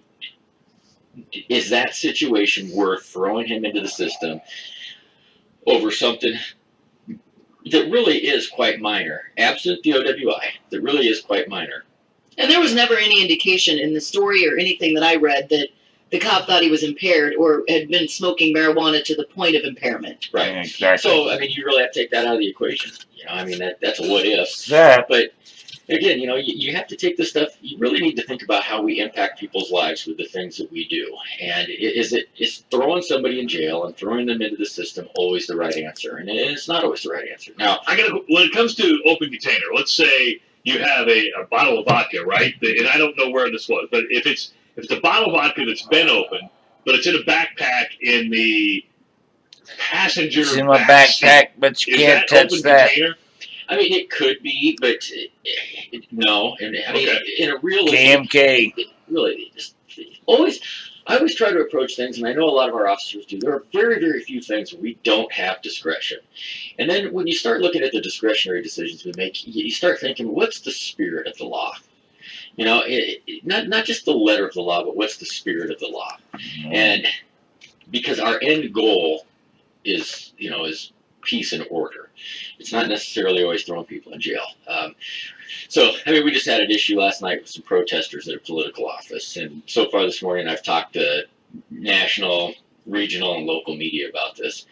Speaker 18: is that situation worth throwing him into the system over something that really is quite minor, absent the OWI, that really is quite minor?
Speaker 15: And there was never any indication in the story or anything that I read that the cop thought he was impaired or had been smoking marijuana to the point of impairment.
Speaker 18: Right.
Speaker 1: Exactly.
Speaker 18: So, I mean, you really have to take that out of the equation. You know, I mean, that's a what if.
Speaker 1: That.
Speaker 18: But again, you know, you have to take this stuff. You really need to think about how we impact people's lives with the things that we do. And is throwing somebody in jail and throwing them into the system always the right answer? And it's not always the right answer. Now,
Speaker 16: when it comes to open container, let's say you have a bottle of vodka, right? And I don't know where this was, but if it's a bottle of vodka that's been opened, but it's in a backpack in the passenger
Speaker 1: It's in my
Speaker 16: back
Speaker 1: backpack,
Speaker 16: seat,
Speaker 1: but you
Speaker 16: is
Speaker 1: can't
Speaker 16: that
Speaker 1: touch
Speaker 16: open
Speaker 1: that.
Speaker 16: container?
Speaker 18: I mean, it could be, but no. And I mean, in a real
Speaker 1: KMK.
Speaker 18: Really, I always try to approach things, and I know a lot of our officers do. There are very, very few things where we don't have discretion. And then when you start looking at the discretionary decisions we make, you start thinking, what's the spirit of the law? You know, not just the letter of the law, but what's the spirit of the law? And because our end goal is peace and order. It's not necessarily always throwing people in jail. So, I mean, we just had an issue last night with some protesters at a political office. And so far this morning, I've talked to national, regional, and local media about this.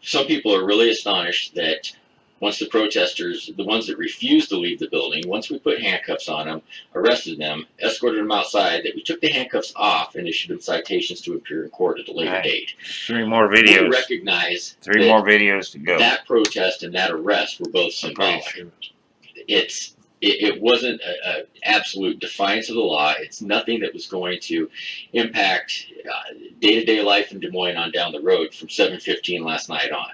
Speaker 18: Some people are really astonished that once the protesters, the ones that refused to leave the building, once we put handcuffs on them, arrested them, escorted them outside, that we took the handcuffs off and issued them citations to appear in court at a later date.
Speaker 1: 3 more videos.
Speaker 18: We recognize
Speaker 1: 3 more videos to go.
Speaker 18: that protest and that arrest were both symbolic. It wasn't an absolute defiance of the law. It's nothing that was going to impact day-to-day life in Des Moines on down the road from 7:15 last night on.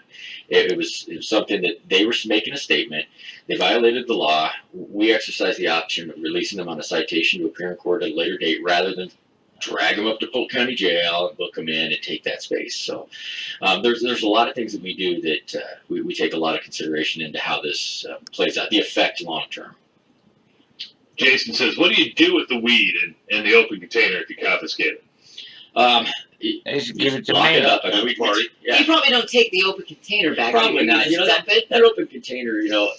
Speaker 18: It was something that they were making a statement. They violated the law. We exercised the option of releasing them on a citation to appear in court at a later date rather than drag them up to Polk County Jail and book them in and take that space. So there's a lot of things that we do that we take a lot of consideration into how this plays out, the effect long term.
Speaker 16: Jason says, what do you do with the weed in the open container if you confiscate it?
Speaker 1: They should give it to
Speaker 18: Lock
Speaker 1: me.
Speaker 18: it up at a weed party.
Speaker 15: You probably don't take the open container back.
Speaker 18: Probably
Speaker 15: do
Speaker 18: not. You know,
Speaker 15: dump it.
Speaker 18: that open container, you know,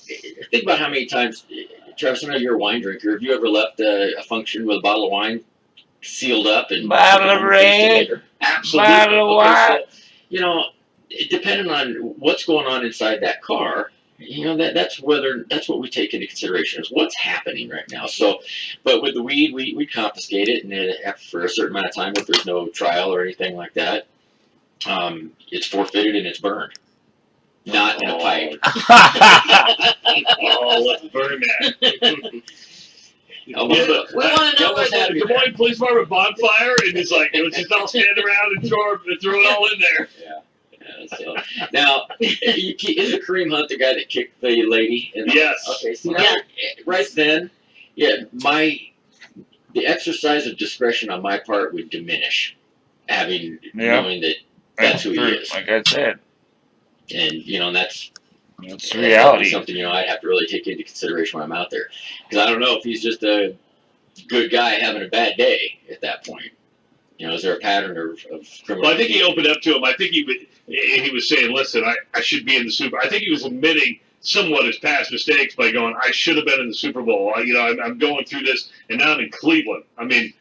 Speaker 18: think about how many times, Travis, I know you're a wine drinker. Have you ever left a function with a bottle of wine sealed up and
Speaker 1: Bottle of red,
Speaker 18: Absolutely.
Speaker 1: bottle of wine.
Speaker 18: So, you know, depending on what's going on inside that car, you know, that's what we take into consideration is what's happening right now. So, but with the weed, we confiscate it, and then for a certain amount of time, if there's no trial or anything like that, it's forfeited and it's burned, not in a pipe.
Speaker 16: Oh, let's burn that.
Speaker 15: We want to know where
Speaker 16: the Des Moines Police Department bonfire, and it's like it was just all stand around and throw it all in there.
Speaker 18: Yeah. So now, is it Kareem Hunt the guy that kicked the lady?
Speaker 16: Yes.
Speaker 18: Okay. See, now, right then, the exercise of discretion on my part would diminish, knowing that that's who he is.
Speaker 1: Like I said,
Speaker 18: and you know that's
Speaker 1: reality.
Speaker 18: Something I'd have to really take into consideration when I'm out there, because I don't know if he's just a good guy having a bad day at that point. You know, is there a pattern of criminal?
Speaker 16: Well, I think he opened up to him. I think he was saying, listen, I should be in the Super. I think he was admitting somewhat his past mistakes by going, I should have been in the Super Bowl. I'm going through this, and now I'm in Cleveland. I mean,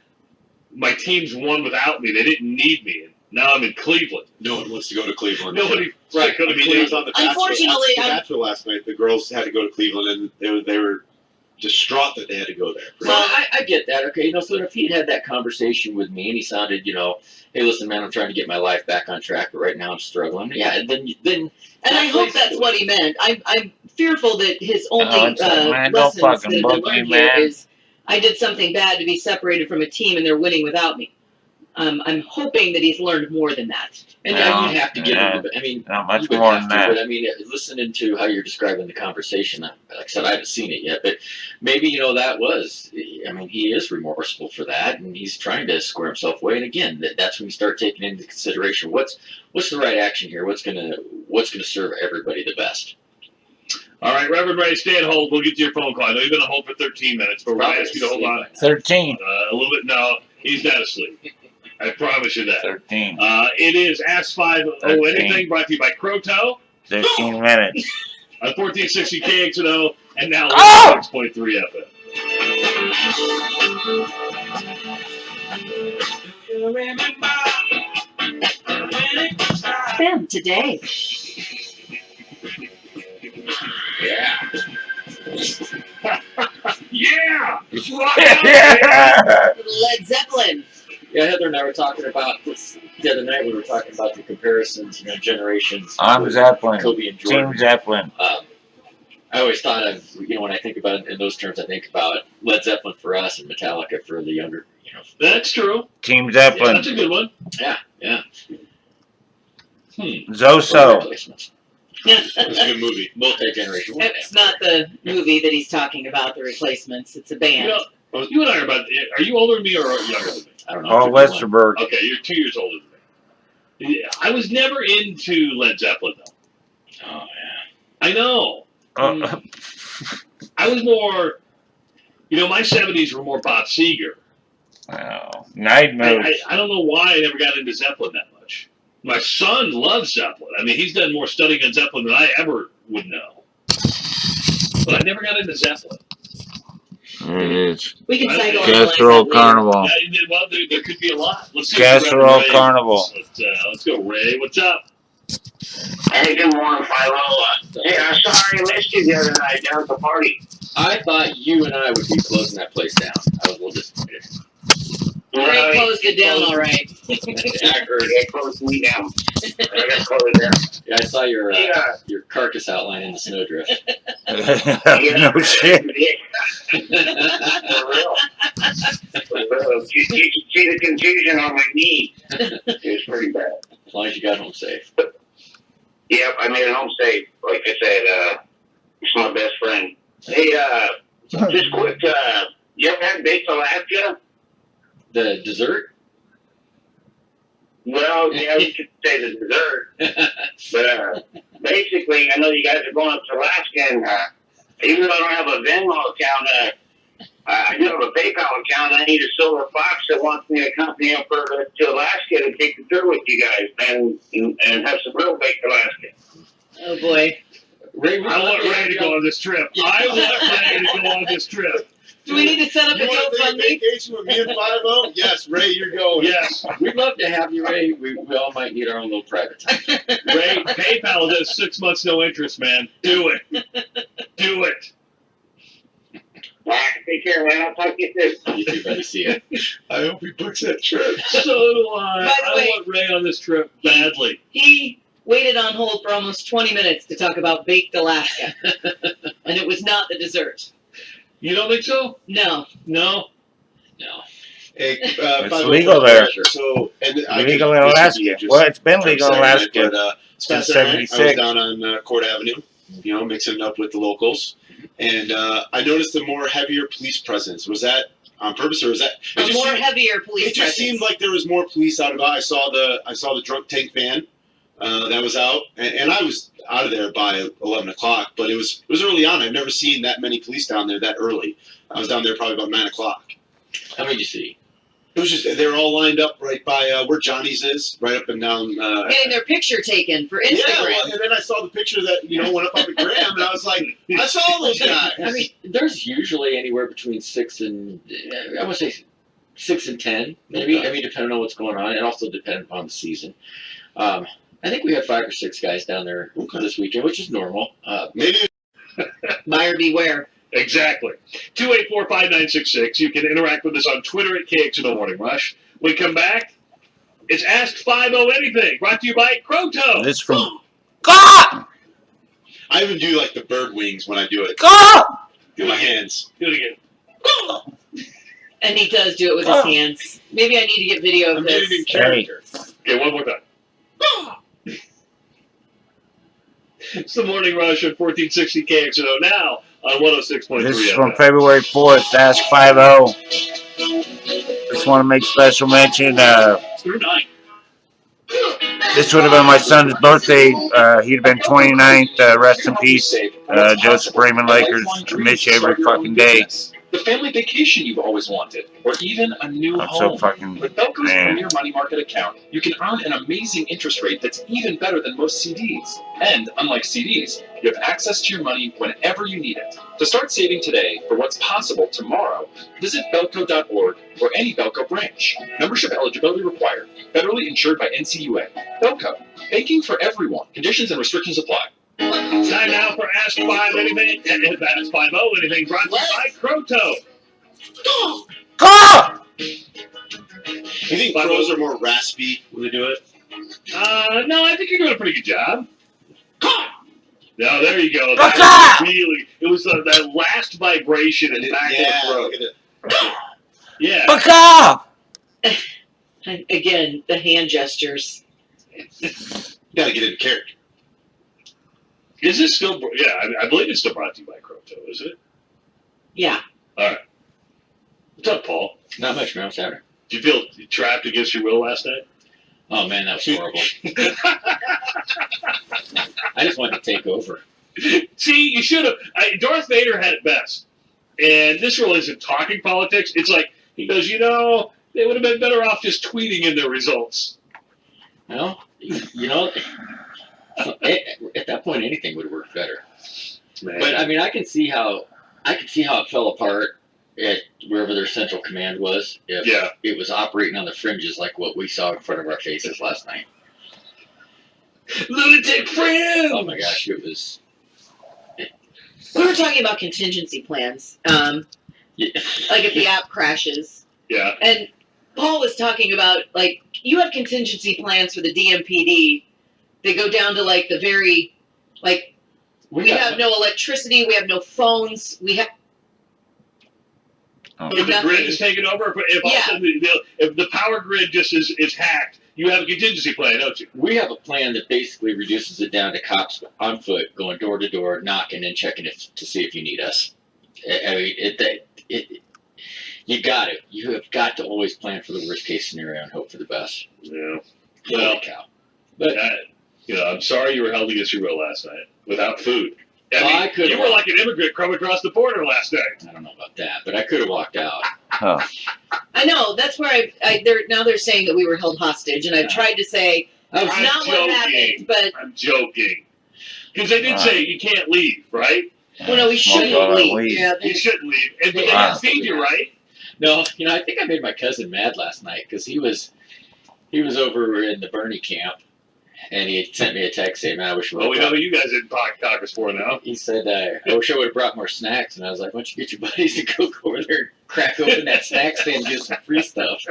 Speaker 16: my team's won without me. They didn't need me. And now I'm in Cleveland.
Speaker 14: No one wants to go to Cleveland.
Speaker 16: Nobody.
Speaker 14: Right.
Speaker 16: Could
Speaker 14: I
Speaker 16: have
Speaker 14: mean, it was on the Bachelor.
Speaker 15: Unfortunately,
Speaker 14: The Bachelor last night. The girls had to go to Cleveland, and they were distraught that they had to go there.
Speaker 18: Well, I get that. Okay, you know, so if he had that conversation with me and he sounded, you know, hey, listen, man, I'm trying to get my life back on track, but right now I'm struggling. Yeah, then.
Speaker 15: And I hope that's what he meant. I'm fearful that his only
Speaker 1: man, don't
Speaker 15: lessons
Speaker 1: fucking
Speaker 15: that
Speaker 1: book
Speaker 15: I learned
Speaker 1: me,
Speaker 15: here
Speaker 1: man.
Speaker 15: is I did something bad to be separated from a team and they're winning without me. I'm hoping that he's learned more than that.
Speaker 18: And
Speaker 1: No,
Speaker 18: you'd have to give him. I mean,
Speaker 1: not much
Speaker 18: you would
Speaker 1: more
Speaker 18: have
Speaker 1: than
Speaker 18: to,
Speaker 1: that.
Speaker 18: But I mean, listening to how you're describing the conversation, like I said, I haven't seen it yet, but maybe that was. I mean, he is remorseful for that, and he's trying to square himself away. And again, that's when you start taking into consideration what's the right action here. What's gonna serve everybody the best.
Speaker 16: All right, Reverend Ray, stay on hold. We'll get to your phone call. I know you've been on hold for 13 minutes, but we're going to ask you to hold on.
Speaker 1: 13.
Speaker 16: A little bit. No, he's not asleep. I promise you that.
Speaker 1: 13.
Speaker 16: It is Ask 5 Anything, brought to you by Croto
Speaker 1: 13 minutes.
Speaker 16: on 1460 KXNO, and now 6.3 FM.
Speaker 15: Them today.
Speaker 16: Yeah. Yeah.
Speaker 15: Led Zeppelin.
Speaker 18: Yeah, Heather and I were talking about this the other night. We were talking about the comparisons, generations.
Speaker 1: I'm Zeppelin.
Speaker 18: Kobe and Jordan.
Speaker 1: Team Zeppelin.
Speaker 18: I always thought of, when I think about it in those terms, I think about Led Zeppelin for us and Metallica for the younger,
Speaker 16: That's true.
Speaker 1: Team Zeppelin.
Speaker 16: That's a good one.
Speaker 18: Yeah.
Speaker 1: Zoso.
Speaker 18: It's a good movie. Multi-generational.
Speaker 15: It's not the movie that he's talking about, The Replacements. It's a band.
Speaker 16: You and I are you older than me or younger than me?
Speaker 18: I don't know.
Speaker 1: Paul Westerberg.
Speaker 16: Okay, you're 2 years older than me. I was never into Led Zeppelin, though.
Speaker 18: Oh, yeah.
Speaker 16: I know. I was more, my 70s were more Bob Seger.
Speaker 1: Oh, Night Mode.
Speaker 16: I don't know why I never got into Zeppelin that much. My son loves Zeppelin. I mean, he's done more studying on Zeppelin than I ever would know. but I never got into Zeppelin.
Speaker 1: There it is.
Speaker 15: We can
Speaker 16: I-
Speaker 15: psychoanalyze
Speaker 1: Casserole
Speaker 15: that later.
Speaker 1: Carnival.
Speaker 16: Well, there could be a lot. Let's see. if we're
Speaker 1: Casserole
Speaker 16: ready.
Speaker 1: Carnival.
Speaker 16: Let's go, Ray. What's up?
Speaker 9: Hey, good morning, Philo. Hey, I'm sorry I missed you the other night down at the party.
Speaker 18: I thought you and I would be closing that place down. I was a little disappointed.
Speaker 15: Ray closed it down all right.
Speaker 18: I heard.
Speaker 9: It closed me down. I got closed down.
Speaker 18: Yeah, I saw your
Speaker 9: Yeah.
Speaker 18: your carcass outline in the snowdrift.
Speaker 1: No shit.
Speaker 9: For real. You can see the confusion on my knee. It's pretty bad.
Speaker 18: As long as you got home safe.
Speaker 9: Yep, I made it home safe. Like I said, it's my best friend. Hey, just quick, you ever had Baite, Felexa?
Speaker 18: The dessert?
Speaker 9: Well, yeah, you could say the dessert. But basically, I know you guys are going up to Alaska, and even though I don't have a Venmo account, I do have a PayPal account. I need a silver fox that wants me to accompany up to Alaska to take the tour with you guys and have some real baked Alaska.
Speaker 15: Oh boy.
Speaker 16: Ray, I want Ray to go on this trip. I want Ray to go on this trip.
Speaker 15: Do we need to set up a
Speaker 14: You want to take a
Speaker 15: GoFundMe?
Speaker 14: vacation with me and 5-0? Yes, Ray, you're going.
Speaker 16: Yes.
Speaker 18: We'd love to have you, Ray. We all might need our own little private time.
Speaker 16: Ray, PayPal does 6 months no interest, man. Do it. Do it.
Speaker 9: All right, take care, man. I'll talk to you soon.
Speaker 18: You too, buddy. See ya.
Speaker 14: I hope he books that trip.
Speaker 16: So do I.
Speaker 15: By the
Speaker 16: I
Speaker 15: way-
Speaker 16: want Ray on this trip badly.
Speaker 15: He waited on hold for almost 20 minutes to talk about baked Alaska. And it was not the dessert.
Speaker 16: You don't think so?
Speaker 15: No.
Speaker 16: No?
Speaker 18: No.
Speaker 14: Hey,
Speaker 1: It's
Speaker 14: 5-0
Speaker 1: legal there.
Speaker 14: So, and I
Speaker 1: Legal
Speaker 14: could-
Speaker 1: in
Speaker 14: this could
Speaker 1: Alaska.
Speaker 14: be just
Speaker 1: Well, it's been legal in
Speaker 14: jump-starting it,
Speaker 1: Alaska
Speaker 14: but,
Speaker 1: since
Speaker 14: Saturday night, I was
Speaker 1: 76.
Speaker 14: down on Court Avenue, you know, mixing it up with the locals. And I noticed a more heavier police presence. Was that on purpose, or was that? It
Speaker 15: A
Speaker 14: just
Speaker 15: more
Speaker 14: seemed-
Speaker 15: heavier police
Speaker 14: It just
Speaker 15: presence.
Speaker 14: seemed like there was more police out about. I saw the drunk tank van that was out, and I was out of there by 11 o'clock. But it was early on. I've never seen that many police down there that early. I was down there probably about 9 o'clock.
Speaker 18: How many did you see?
Speaker 14: It was just they were all lined up right by where Johnny's is, right up and down.
Speaker 15: Getting their picture taken for Instagram.
Speaker 14: Yeah, well, and then I saw the picture that went up on the gram, and I was like, I saw those guys.
Speaker 18: I mean, there's usually anywhere between 6 and I would say 6 and 10, maybe.
Speaker 14: Okay.
Speaker 18: I mean, depending on what's going on, and also depending on the season. I think we had 5 or 6 guys down there this weekend, which is normal.
Speaker 14: Maybe
Speaker 15: Buyer beware.
Speaker 16: Exactly. 284-5966. You can interact with us on Twitter at KXNO Morning Rush. We come back. It's Ask 50 Anything, brought to you by Croto.
Speaker 1: This from God.
Speaker 14: I even do like the bird wings when I do it.
Speaker 1: God.
Speaker 14: Do my hands.
Speaker 16: Do it again.
Speaker 15: And he does do it with his hands. Maybe I need to get video of
Speaker 14: I'm
Speaker 15: this.
Speaker 14: getting in character.
Speaker 16: Okay, one more time. It's the Morning Rush at 1460 KXNO now on 106.3
Speaker 1: This is
Speaker 16: FM.
Speaker 1: from February 4th. Ask 50. Just want to make special mention.
Speaker 16: Through 9.
Speaker 1: This would have been my son's birthday. He'd have been 29th. Rest in peace, Joseph Raymond Lakers. I miss you every fucking day.
Speaker 19: The family vacation you've always wanted, or even a new
Speaker 1: I'm so
Speaker 19: home.
Speaker 1: fucking
Speaker 19: With Belco's
Speaker 1: man.
Speaker 19: Premier Money Market account, you can earn an amazing interest rate that's even better than most CDs. And unlike CDs, you have access to your money whenever you need it. To start saving today for what's possible tomorrow, visit belco.org or any Belco branch. Membership eligibility required. Federally insured by NCUA. Belco. Banking for everyone. Conditions and restrictions apply.
Speaker 16: Time now for Ask 50 Anything. Ask 50 Anything brought to you by Croto.
Speaker 1: God.
Speaker 14: You think pros are more raspy when they do it?
Speaker 16: No, I think you're doing a pretty good job. No, there you go. That was really, it was that last vibration in the back of the throat. Yeah.
Speaker 1: Baka.
Speaker 15: Again, the hand gestures.
Speaker 14: You gotta get into character.
Speaker 16: Is this still? Yeah, I believe it's still brought to you by Croto, is it?
Speaker 15: Yeah.
Speaker 16: All right. What's up, Paul?
Speaker 18: Not much, man. What's happening?
Speaker 16: Did you feel trapped against your will last night?
Speaker 18: Oh, man, that was horrible. I just wanted to take over.
Speaker 16: See, you should have. Darth Vader had it best. And this really isn't talking politics. It's like, he goes, they would have been better off just tweeting in their results.
Speaker 18: Well, at that point, anything would have worked better.
Speaker 16: Man.
Speaker 18: But I mean, I can see how it fell apart at wherever their central command was. If it was operating on the fringes like what we saw in front of our faces last night.
Speaker 16: Lunatic friends!
Speaker 18: Oh my gosh, it was.
Speaker 15: We were talking about contingency plans. Like if the app crashes.
Speaker 16: Yeah.
Speaker 15: And Paul was talking about, like, you have contingency plans for the DMPD. They go down to, like, the very, like, we have no electricity, we have no phones, we have.
Speaker 16: If the grid is taken over, if all of a sudden if the power grid just is hacked, you have a contingency plan, don't you?
Speaker 18: We have a plan that basically reduces it down to cops on foot going door to door, knocking and checking it to see if you need us. I mean, you have got to always plan for the worst case scenario and hope for the best.
Speaker 16: Yeah.
Speaker 18: Holy cow. But
Speaker 16: I'm sorry you were held against your will last night without food.
Speaker 18: I mean,
Speaker 16: you were like an immigrant coming across the border last night.
Speaker 18: I don't know about that, but I could have walked out.
Speaker 1: Huh.
Speaker 15: I know, that's where they're saying that we were held hostage, and I've tried to say, that's
Speaker 16: I'm
Speaker 15: not
Speaker 16: joking.
Speaker 15: what happened, but.
Speaker 16: I'm joking. Because they did say you can't leave, right?
Speaker 15: Well, no, we shouldn't leave. Yeah,
Speaker 16: you shouldn't leave. But they didn't feed you, right?
Speaker 18: No, I think I made my cousin mad last night because he was over in the Bernie camp, and he sent me a text saying, "Man, I wish."
Speaker 16: Well, we know you guys didn't talk us for now.
Speaker 18: He said, "I wish I would have brought more snacks," and I was like, "Why don't you get your buddies to go over there and crack open that snack stand and get some free stuff?"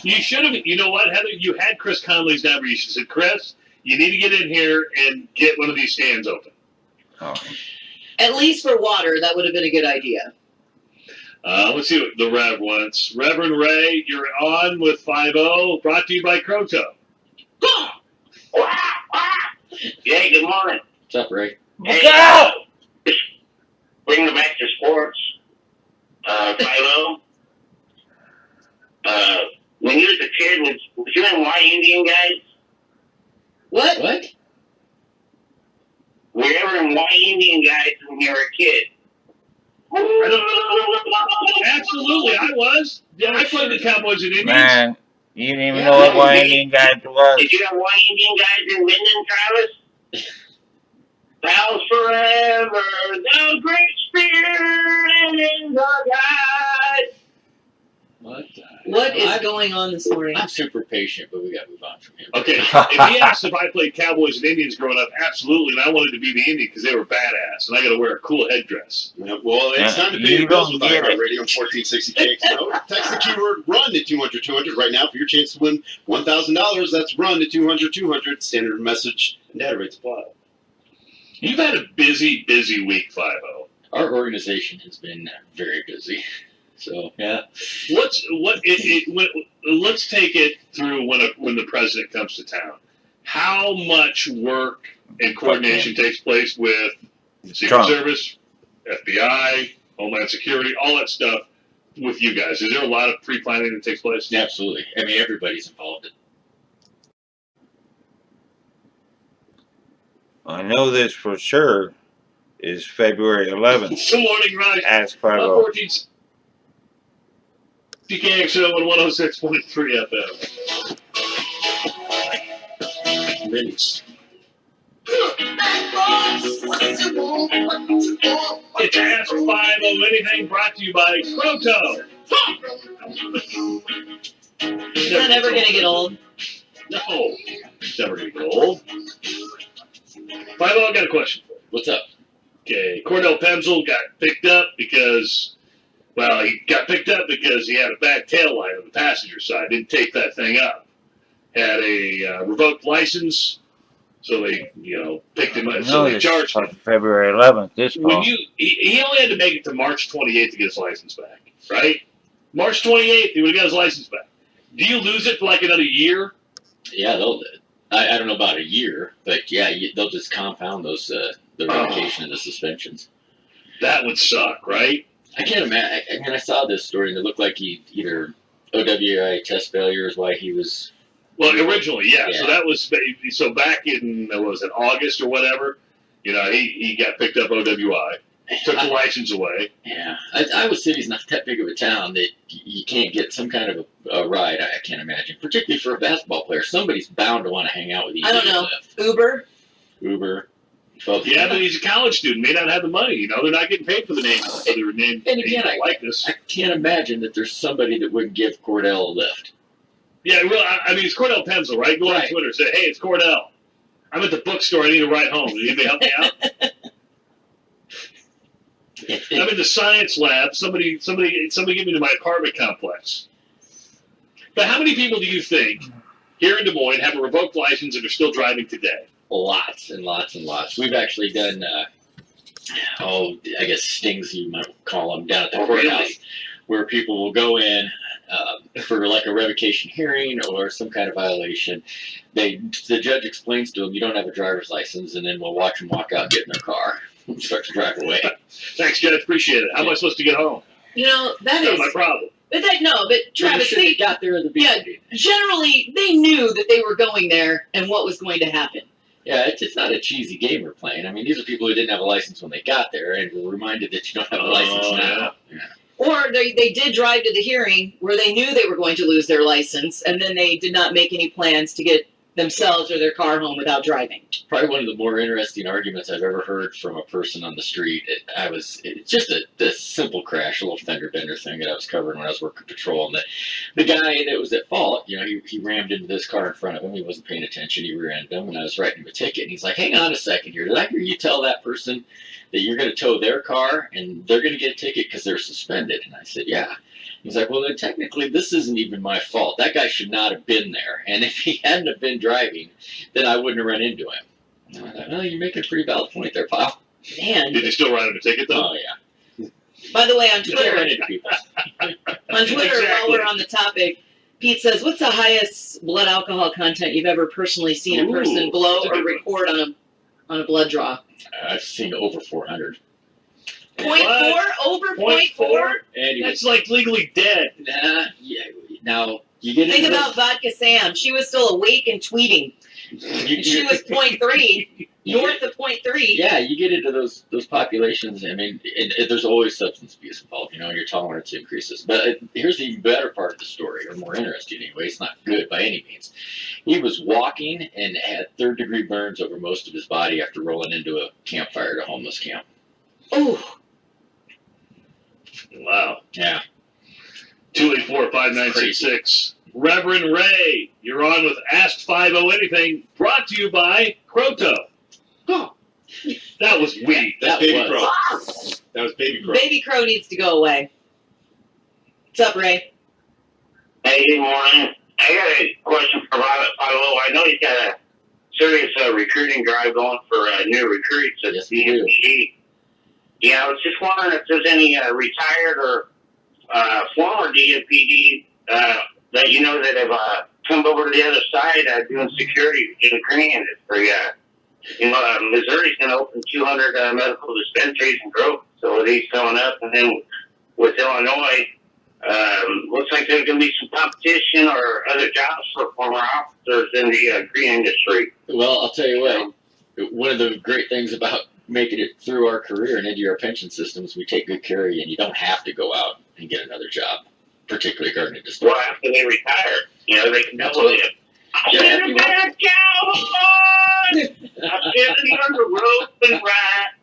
Speaker 16: You should have. You know what, Heather? You had Chris Conley's number. You should have said, "Chris, you need to get in here and get one of these stands open."
Speaker 1: Oh.
Speaker 15: At least for water, that would have been a good idea.
Speaker 16: Let's see what the Rev wants. Reverend Ray, you're on with 5-0, brought to you by Croto.
Speaker 9: Yeah, good morning.
Speaker 18: What's up, Ray?
Speaker 9: Hey, bring it back to sports. 5-0. When you was a kid, was you in White Indian guys?
Speaker 15: What?
Speaker 9: Were you ever in White Indian guys when you were a kid?
Speaker 16: Absolutely, I was. Yeah, I played the Cowboys and Indians.
Speaker 1: Man, you didn't even know what White Indian guy was.
Speaker 9: Did you have White Indian guys in Minden, Travis? Vows forever, the great spirit in the God.
Speaker 15: What is going on this morning?
Speaker 18: I'm super patient, but we got to move on from him.
Speaker 16: Okay, if he asked if I played Cowboys and Indians growing up, absolutely, and I wanted to be the Indian because they were badass, and I got to wear a cool headdress.
Speaker 14: Yeah, well, it's time to pay your bills with iHeartRadio and 1460 KXNO. Text the keyword RUN to 200-200 right now for your chance to win $1,000. That's RUN to 200-200. Standard message and data rates apply.
Speaker 16: You've had a busy week, 5-0.
Speaker 18: Our organization has been very busy. So yeah.
Speaker 16: Let's take it through when the president comes to town. How much work and coordination takes place with Secret Service, FBI, Homeland Security, all that stuff with you guys? Is there a lot of pre-planning that takes place?
Speaker 18: Yeah, absolutely. I mean, everybody's involved.
Speaker 1: I know this for sure is February 11th.
Speaker 16: Good morning, Raj.
Speaker 1: Ask 5-0.
Speaker 16: KXNO 106.3 FM.
Speaker 14: Minis.
Speaker 16: It's Ask 5-0 Anything, brought to you by Croto.
Speaker 15: Is that ever going to get old?
Speaker 16: No, it's never going to get old. 5-0, I got a question for you.
Speaker 18: What's up?
Speaker 16: Okay, Cordell Pemsel got picked up because, well, he got picked up because he had a bad tail light on the passenger side. Didn't take that thing up. Had a revoked license, so they, picked him up. So they charged him.
Speaker 1: February 11th. This
Speaker 16: When he only had to make it to March 28th to get his license back, right? March 28th, he would have got his license back. Do you lose it for like another year?
Speaker 18: Yeah, they'll. I don't know about a year, but yeah, they'll just compound those the revocation and the suspensions.
Speaker 16: That would suck, right?
Speaker 18: I can't imagine. I mean, I saw this story and it looked like he either OWI test failure is why he was.
Speaker 16: Well, originally, yeah. So that was back in was it August or whatever. He got picked up OWI, took the license away.
Speaker 18: Yeah, Iowa City's not that big of a town that you can't get some kind of a ride. I can't imagine, particularly for a basketball player. Somebody's bound to want to hang out with you.
Speaker 15: I don't know. Uber.
Speaker 18: Well,
Speaker 16: Yeah, but he's a college student. May not have the money. You know, they're not getting paid for the name. For their name.
Speaker 18: And again,
Speaker 16: likeness.
Speaker 18: I can't imagine that there's somebody that wouldn't give Cordell a lift.
Speaker 16: Yeah, well, I mean, it's Cordell Pencil, right? Go on Twitter and say, hey, it's Cordell. I'm at the bookstore. I need a ride home. Can anybody help me out? I'm in the science lab. Somebody get me to my apartment complex. But how many people do you think here in Des Moines have a revoked license and are still driving today?
Speaker 18: Lots and lots and lots. We've actually done, I guess stings you might call them down at the courthouse,
Speaker 16: really?
Speaker 18: where people will go in for like a revocation hearing or some kind of violation. The judge explains to them, you don't have a driver's license, and then we'll watch them walk out, get in their car, and start to drive away.
Speaker 16: Thanks, Judge. Appreciate it. How am I supposed to get home?
Speaker 15: You know,
Speaker 16: That's not my problem.
Speaker 15: But Travis,
Speaker 18: they got there at the beginning.
Speaker 15: Yeah, generally they knew that they were going there and what was going to happen.
Speaker 18: Yeah, it's not a cheesy game we're playing. I mean, these are people who didn't have a license when they got there and were reminded that you don't have a license now. Yeah.
Speaker 15: Or they did drive to the hearing where they knew they were going to lose their license, and then they did not make any plans to get themselves or their car home without driving.
Speaker 18: Probably one of the more interesting arguments I've ever heard from a person on the street. It's just a simple crash, a little fender bender thing that I was covering when I was working patrol. And the guy that was at fault, you know, he rammed into this car in front of him. He wasn't paying attention. He rear-ended him, and I was writing him a ticket. And he's like, hang on a second here. Did I hear you tell that person that you're going to tow their car and they're going to get a ticket because they're suspended? And I said, yeah. He's like, well, then technically this isn't even my fault. That guy should not have been there. And if he hadn't have been driving, then I wouldn't have run into him. And I thought, well, you're making a pretty valid point there, pal.
Speaker 15: Man.
Speaker 16: Did you still write him a ticket, though?
Speaker 18: Oh, yeah.
Speaker 15: By the way, on Twitter,
Speaker 18: Exactly.
Speaker 15: while we're on the topic, Pete says, what's the highest blood alcohol content you've ever personally seen a person blow or record on a blood draw?
Speaker 18: I've seen over 400.
Speaker 15: 0.4? Over 0.4?
Speaker 16: That's like legally dead.
Speaker 18: Nah, yeah. Now, you get
Speaker 15: Think
Speaker 18: into
Speaker 15: about Vodka Sam. She was still awake and tweeting. And she was 0.3, north of 0.3.
Speaker 18: Yeah, you get into those populations. I mean, there's always substance abuse involved. You know, your tolerance increases. But here's the even better part of the story, or more interesting anyway. It's not good by any means. He was walking and had third-degree burns over most of his body after rolling into a campfire at a homeless camp.
Speaker 15: Oh.
Speaker 16: Wow.
Speaker 18: Yeah.
Speaker 16: 284-5966. Reverend Ray, you're on with Ask 50 Anything, brought to you by Croto.
Speaker 15: Oh.
Speaker 16: That was weak.
Speaker 18: That's Baby Crow. That was Baby Crow.
Speaker 15: Baby Crow needs to go away. What's up, Ray?
Speaker 9: Hey, good morning. I got a question for Robert 50. I know he's got a serious recruiting drive going for new recruits at the DMPD. Yeah, I was just wondering if there's any retired or former DMPD that you know that have come over to the other side doing security in Green. Missouri's going to open 200 medical dispensaries and growth facilities coming up, and then with Illinois, looks like there's going to be some competition or other jobs for former officers in the green industry.
Speaker 18: Well, I'll tell you what. One of the great things about making it through our career and into our pension systems, we take good care of you, and you don't have to go out and get another job, particularly gardening district.
Speaker 9: Well, after they retire, they can double it. I'm
Speaker 18: Yeah,
Speaker 9: sitting there, cowboy. I'm sitting on the rope and ride.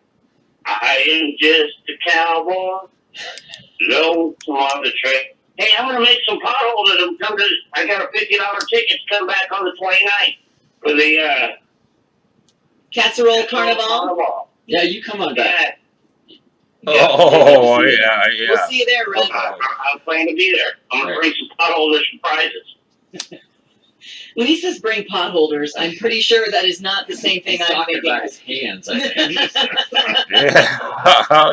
Speaker 9: I am just a cowboy. Low on the track. Hey, I'm gonna make some potholes at them. I got a $50 ticket to come back on the 29th for the
Speaker 15: Casserole Carnival.
Speaker 18: Yeah, you come on back.
Speaker 1: Oh, yeah.
Speaker 15: We'll see you there, Red.
Speaker 9: I plan to be there. I'm gonna bring some potholders and prizes.
Speaker 15: When he says bring potholders, I'm pretty sure that is not the same thing I'm
Speaker 18: talking
Speaker 15: thinking.
Speaker 18: about his hands, I think.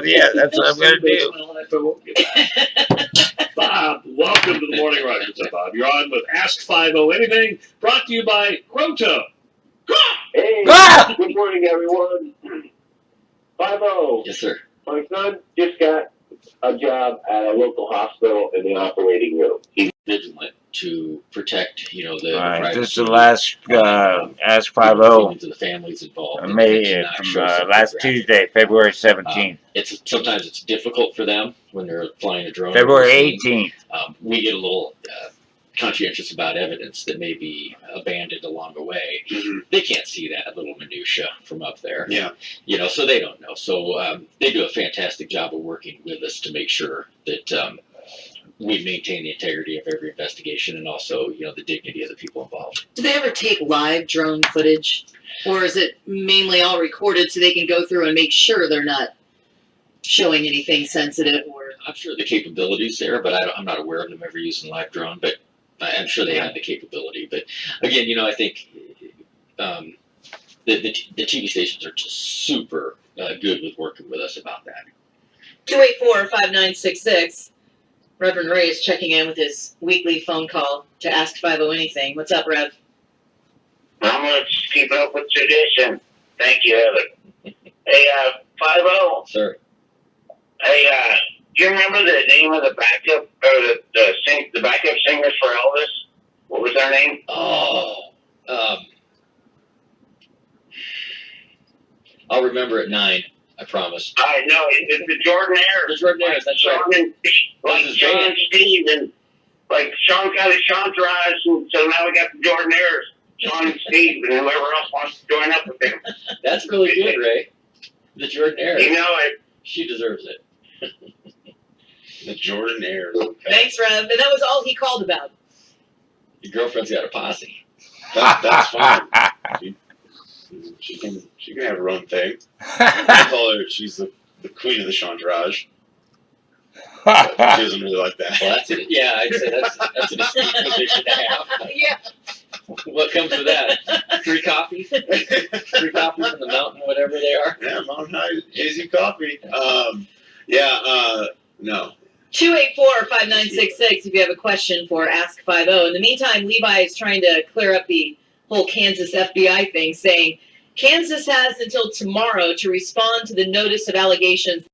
Speaker 1: Yeah, that's what I'm going to do.
Speaker 16: Bob, welcome to the Morning Rush. What's up, Bob? You're on with Ask 50 Anything, brought to you by Croto.
Speaker 20: Hey, good morning, everyone. 50.
Speaker 18: Yes, sir.
Speaker 20: My son just got a job at a local hospital in the operating room.
Speaker 18: He's vigilant to protect, the
Speaker 1: All right,
Speaker 18: privacy.
Speaker 1: this is the last Ask 50
Speaker 18: to the families involved.
Speaker 1: from last Tuesday, February 17th.
Speaker 18: Sometimes it's difficult for them when they're flying a drone.
Speaker 1: February
Speaker 18: overseas.
Speaker 1: 18th.
Speaker 18: We get a little conscientious about evidence that may be abandoned along the way.
Speaker 14: Mm-hmm.
Speaker 18: They can't see that little minutia from up there.
Speaker 14: Yeah.
Speaker 18: You know, so they don't know. So they do a fantastic job of working with us to make sure that we maintain the integrity of every investigation and also, you know, the dignity of the people involved.
Speaker 15: Do they ever take live drone footage? Or is it mainly all recorded so they can go through and make sure they're not showing anything sensitive? Or
Speaker 18: I'm sure the capability's there, but I'm not aware of them ever using live drone, but I'm sure they have the capability. But again, you know, I think the TV stations are just super good with working with us about that.
Speaker 15: 284-5966. Reverend Ray is checking in with his weekly phone call to ask 50 anything. What's up, Rev?
Speaker 9: I'm going to keep up with tradition. Thank you, Heather. Hey, 50.
Speaker 18: Sir.
Speaker 9: Hey, do you remember the name of the backup, or the backup singers for Elvis? What was their name?
Speaker 18: Oh, I'll remember at 9. I promise.
Speaker 9: I know, it's the Jordanaires.
Speaker 18: The Jordanaires, that's right.
Speaker 9: Sean and Sean and Steve, and like Sean got his entourage, and so now we got the Jordanaires. Sean and Steve, and whoever else wants to join up with them.
Speaker 18: That's really good, Ray. The Jordanaires.
Speaker 9: You know it.
Speaker 18: She deserves it.
Speaker 14: The Jordanaires. Okay.
Speaker 15: Thanks, Rev. And that was all he called about.
Speaker 18: Your girlfriend's got a posse.
Speaker 14: That's fine. She can have her own thing. I call her, she's the queen of the chandrage. She doesn't really like that.
Speaker 18: Well, that's it. Yeah, I'd say that's an esteemed position to have.
Speaker 15: Yeah.
Speaker 18: What comes with that? 3 coffees? 3 coffees from the mountain, whatever they are?
Speaker 14: Yeah, Mountain High AZ coffee. No.
Speaker 15: 284-5966 if you have a question for Ask 50. In the meantime, Levi is trying to clear up the whole Kansas FBI thing, saying Kansas has until tomorrow to respond to the notice of allegations